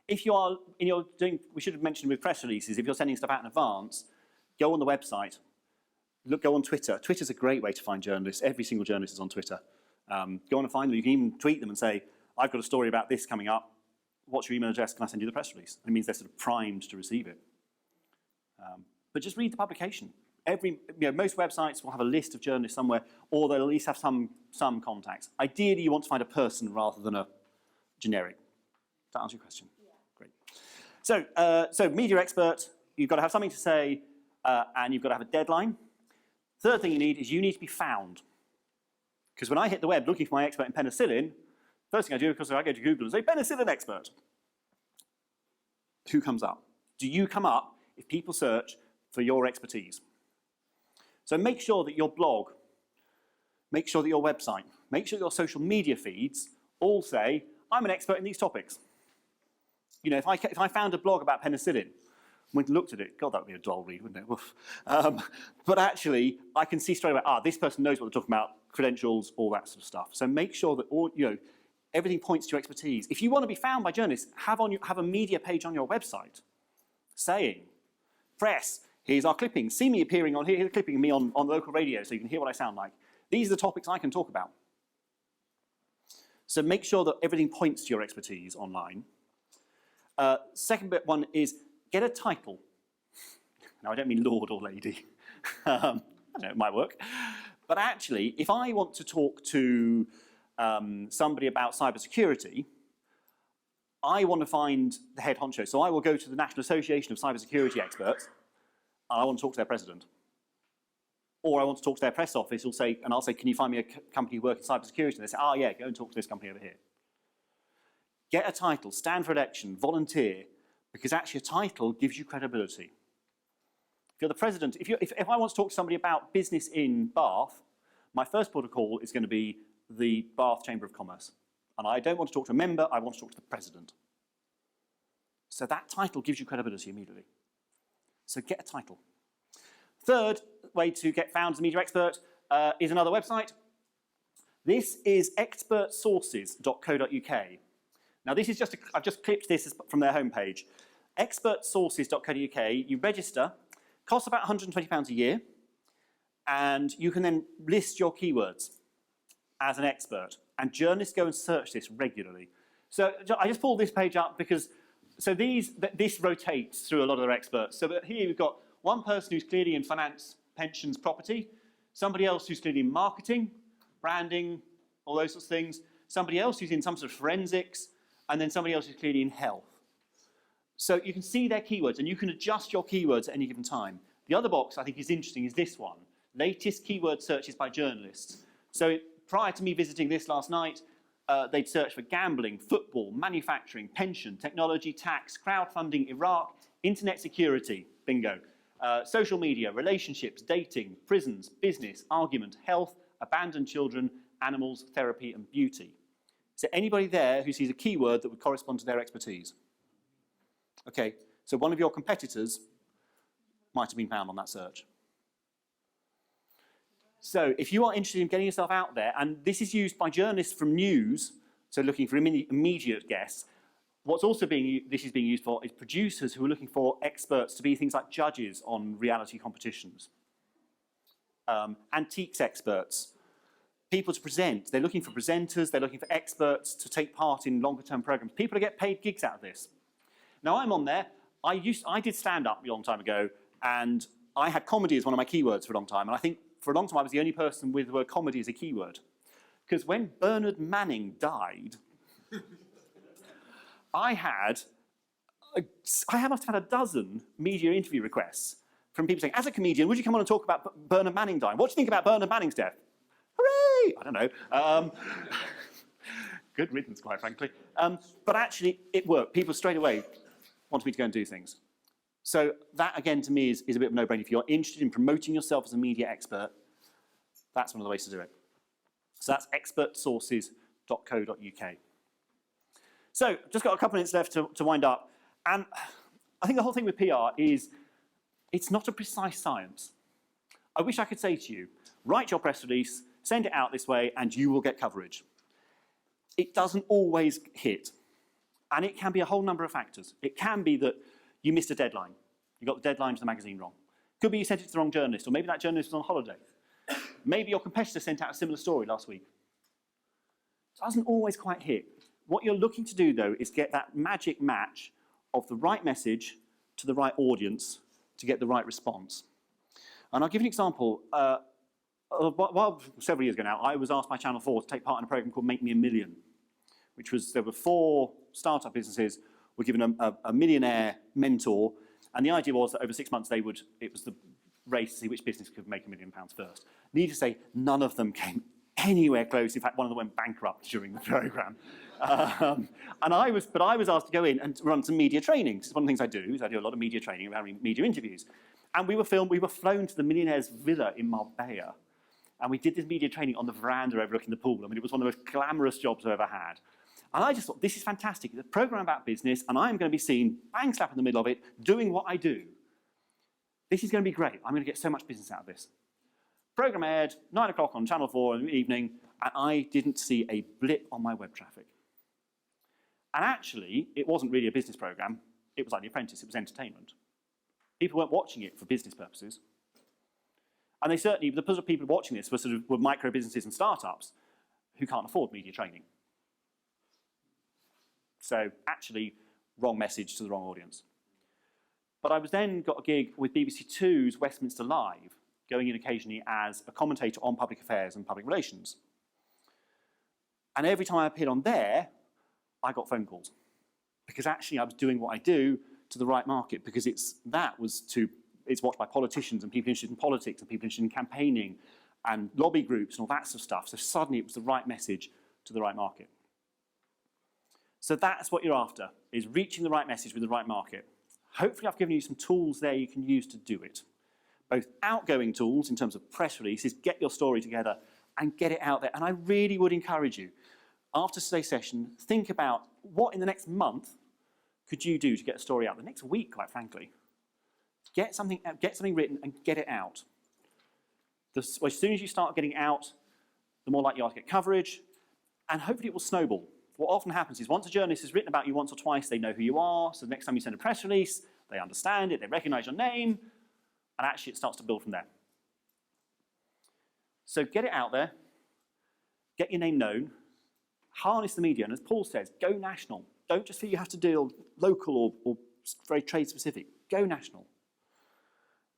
If you are, we should have mentioned with press releases, if you're sending stuff out in advance, go on the website. Go on Twitter. Twitter's a great way to find journalists. Every single journalist is on Twitter. Go on and find them. You can even tweet them and say, I've got a story about this coming up. What's your email address? Can I send you the press release? And it means they're sort of primed to receive it. But just read the publication. Most websites will have a list of journalists somewhere, or they'll at least have some contacts. Ideally, you want to find a person rather than a generic. Does that answer your question? Yeah. Great. So media expert, you've got to have something to say, and you've got to have a deadline. Third thing you need is you need to be found. Because when I hit the web looking for my expert in penicillin, first thing I do, because I go to Google and say, penicillin expert. Who comes up? Do you come up if people search for your expertise? So make sure that your blog, make sure that your website, make sure your social media feeds all say, I'm an expert in these topics. You know, if I found a blog about penicillin, when I looked at it, God, that would be a dull read, wouldn't it? Woof. But actually, I can see straight away, this person knows what they're talking about, credentials, all that sort of stuff. So make sure that everything points to your expertise. If you want to be found by journalists, have a media page on your website saying, press, here's our clippings. See me appearing on here, clipping me on local radio so you can hear what I sound like. These are the topics I can talk about. So make sure that everything points to your expertise online. Second one is get a title. Now, I don't mean lord or lady. I know it might work. But actually, if I want to talk to somebody about cybersecurity, I want to find the head honcho. So I will go to the National Association of Cybersecurity Experts, and I want to talk to their president. Or I want to talk to their press office, and I'll say, can you find me a company working in cybersecurity? And they say, oh yeah, go and talk to this company over here. Get a title, stand for election, volunteer, because actually a title gives you credibility. If you're the president, if I want to talk to somebody about business in Bath, my first port of call is going to be the Bath Chamber of Commerce. And I don't want to talk to a member, I want to talk to the president. So that title gives you credibility immediately. So get a title. Third way to get found as a media expert is another website. This is expertsources.co.uk. Now this is I've just clipped this from their homepage. Expertsources.co.uk, you register, costs about £120 a year, and you can then list your keywords as an expert. And journalists go and search this regularly. So I just pulled this page up because, this rotates through a lot of their experts. So here we've got one person who's clearly in finance, pensions, property, somebody else who's clearly in marketing, branding, all those sorts of things, somebody else who's in some sort of forensics, and then somebody else who's clearly in health. So you can see their keywords, and you can adjust your keywords at any given time. The other box I think is interesting is this one, latest keyword searches by journalists. So prior to me visiting this last night, they'd search for gambling, football, manufacturing, pension, technology, tax, crowdfunding, Iraq, internet security, bingo, social media, relationships, dating, prisons, business, argument, health, abandoned children, animals, therapy, and beauty. Is there anybody there who sees a keyword that would correspond to their expertise? Okay, so one of your competitors might have been found on that search. So if you are interested in getting yourself out there, and this is used by journalists from news, so looking for immediate guests, what's also this is being used for is producers who are looking for experts to be things like judges on reality competitions, antiques experts, people to present. They're looking for presenters, they're looking for experts to take part in longer term programs. People to get paid gigs out of this. Now I'm on there. I did stand-up a long time ago, and I had comedy as one of my keywords for a long time, and I think for a long time I was the only person with the word comedy as a keyword. Because when Bernard Manning died, I must have had a dozen media interview requests from people saying, as a comedian, would you come on and talk about Bernard Manning dying? What do you think about Bernard Manning's death? Hooray! I don't know. Good riddance, quite frankly. But actually, it worked. People straight away wanted me to go and do things. So that, again, to me, is a bit of a no-brainer. If you're interested in promoting yourself as a media expert, that's one of the ways to do it. So that's expertsources.co.uk. So just got a couple of minutes left to wind up. And I think the whole thing with PR is it's not a precise science. I wish I could say to you, write your press release, send it out this way, and you will get coverage. It doesn't always hit. And it can be a whole number of factors. It can be that you missed a deadline. You got the deadline to the magazine wrong. Could be you sent it to the wrong journalist, or maybe that journalist was on holiday. Maybe your competitor sent out a similar story last week. It doesn't always quite hit. What you're looking to do, though, is get that magic match of the right message to the right audience to get the right response. And I'll give you an example. Several years ago now, I was asked by Channel 4 to take part in a program called Make Me a Million, which was, there were 4 startup businesses were given a millionaire mentor, and the idea was that over 6 months it was the race to see which business could make £1 million first. Needless to say, none of them came anywhere close. In fact, one of them went bankrupt during the program. But I was asked to go in and run some media training. One of the things I do is I do a lot of media training around media interviews. And we were flown to the millionaire's villa in Marbella. And we did this media training on the veranda overlooking the pool. I mean, it was one of the most glamorous jobs I've ever had. And I just thought, this is fantastic. It's a program about business, and I'm going to be seen bang slap in the middle of it, doing what I do. This is going to be great. I'm going to get so much business out of this. Program aired, 9 o'clock on Channel 4 in the evening, and I didn't see a blip on my web traffic. And actually, it wasn't really a business program. It was like The Apprentice. It was entertainment. People weren't watching it for business purposes. And they certainly, the people watching this were micro businesses and startups who can't afford media training. So actually, wrong message to the wrong audience. But I was then got a gig with BBC Two's Westminster Live, going in occasionally as a commentator on public affairs and public relations. And every time I appeared on there, I got phone calls. Because actually I was doing what I do to the right market, because that was to it's watched by politicians and people interested in politics and people interested in campaigning and lobby groups and all that sort of stuff. So suddenly it was the right message to the right market. So that's what you're after, is reaching the right message with the right market. Hopefully I've given you some tools there you can use to do it. Both outgoing tools in terms of press releases, get your story together and get it out there. And I really would encourage you, after today's session, think about what in the next month could you do to get a story out? The next week, quite frankly. Get something written and get it out. As soon as you start getting out, the more likely you are to get coverage, and hopefully it will snowball. What often happens is once a journalist has written about you once or twice, they know who you are, so the next time you send a press release, they understand it, they recognize your name, and actually it starts to build from there. So get it out there, get your name known, harness the media, and as Paul says, go national. Don't just feel you have to deal local or very trade specific, go national.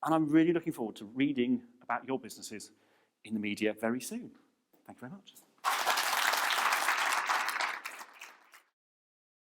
And I'm really looking forward to reading about your businesses in the media very soon. Thank you very much.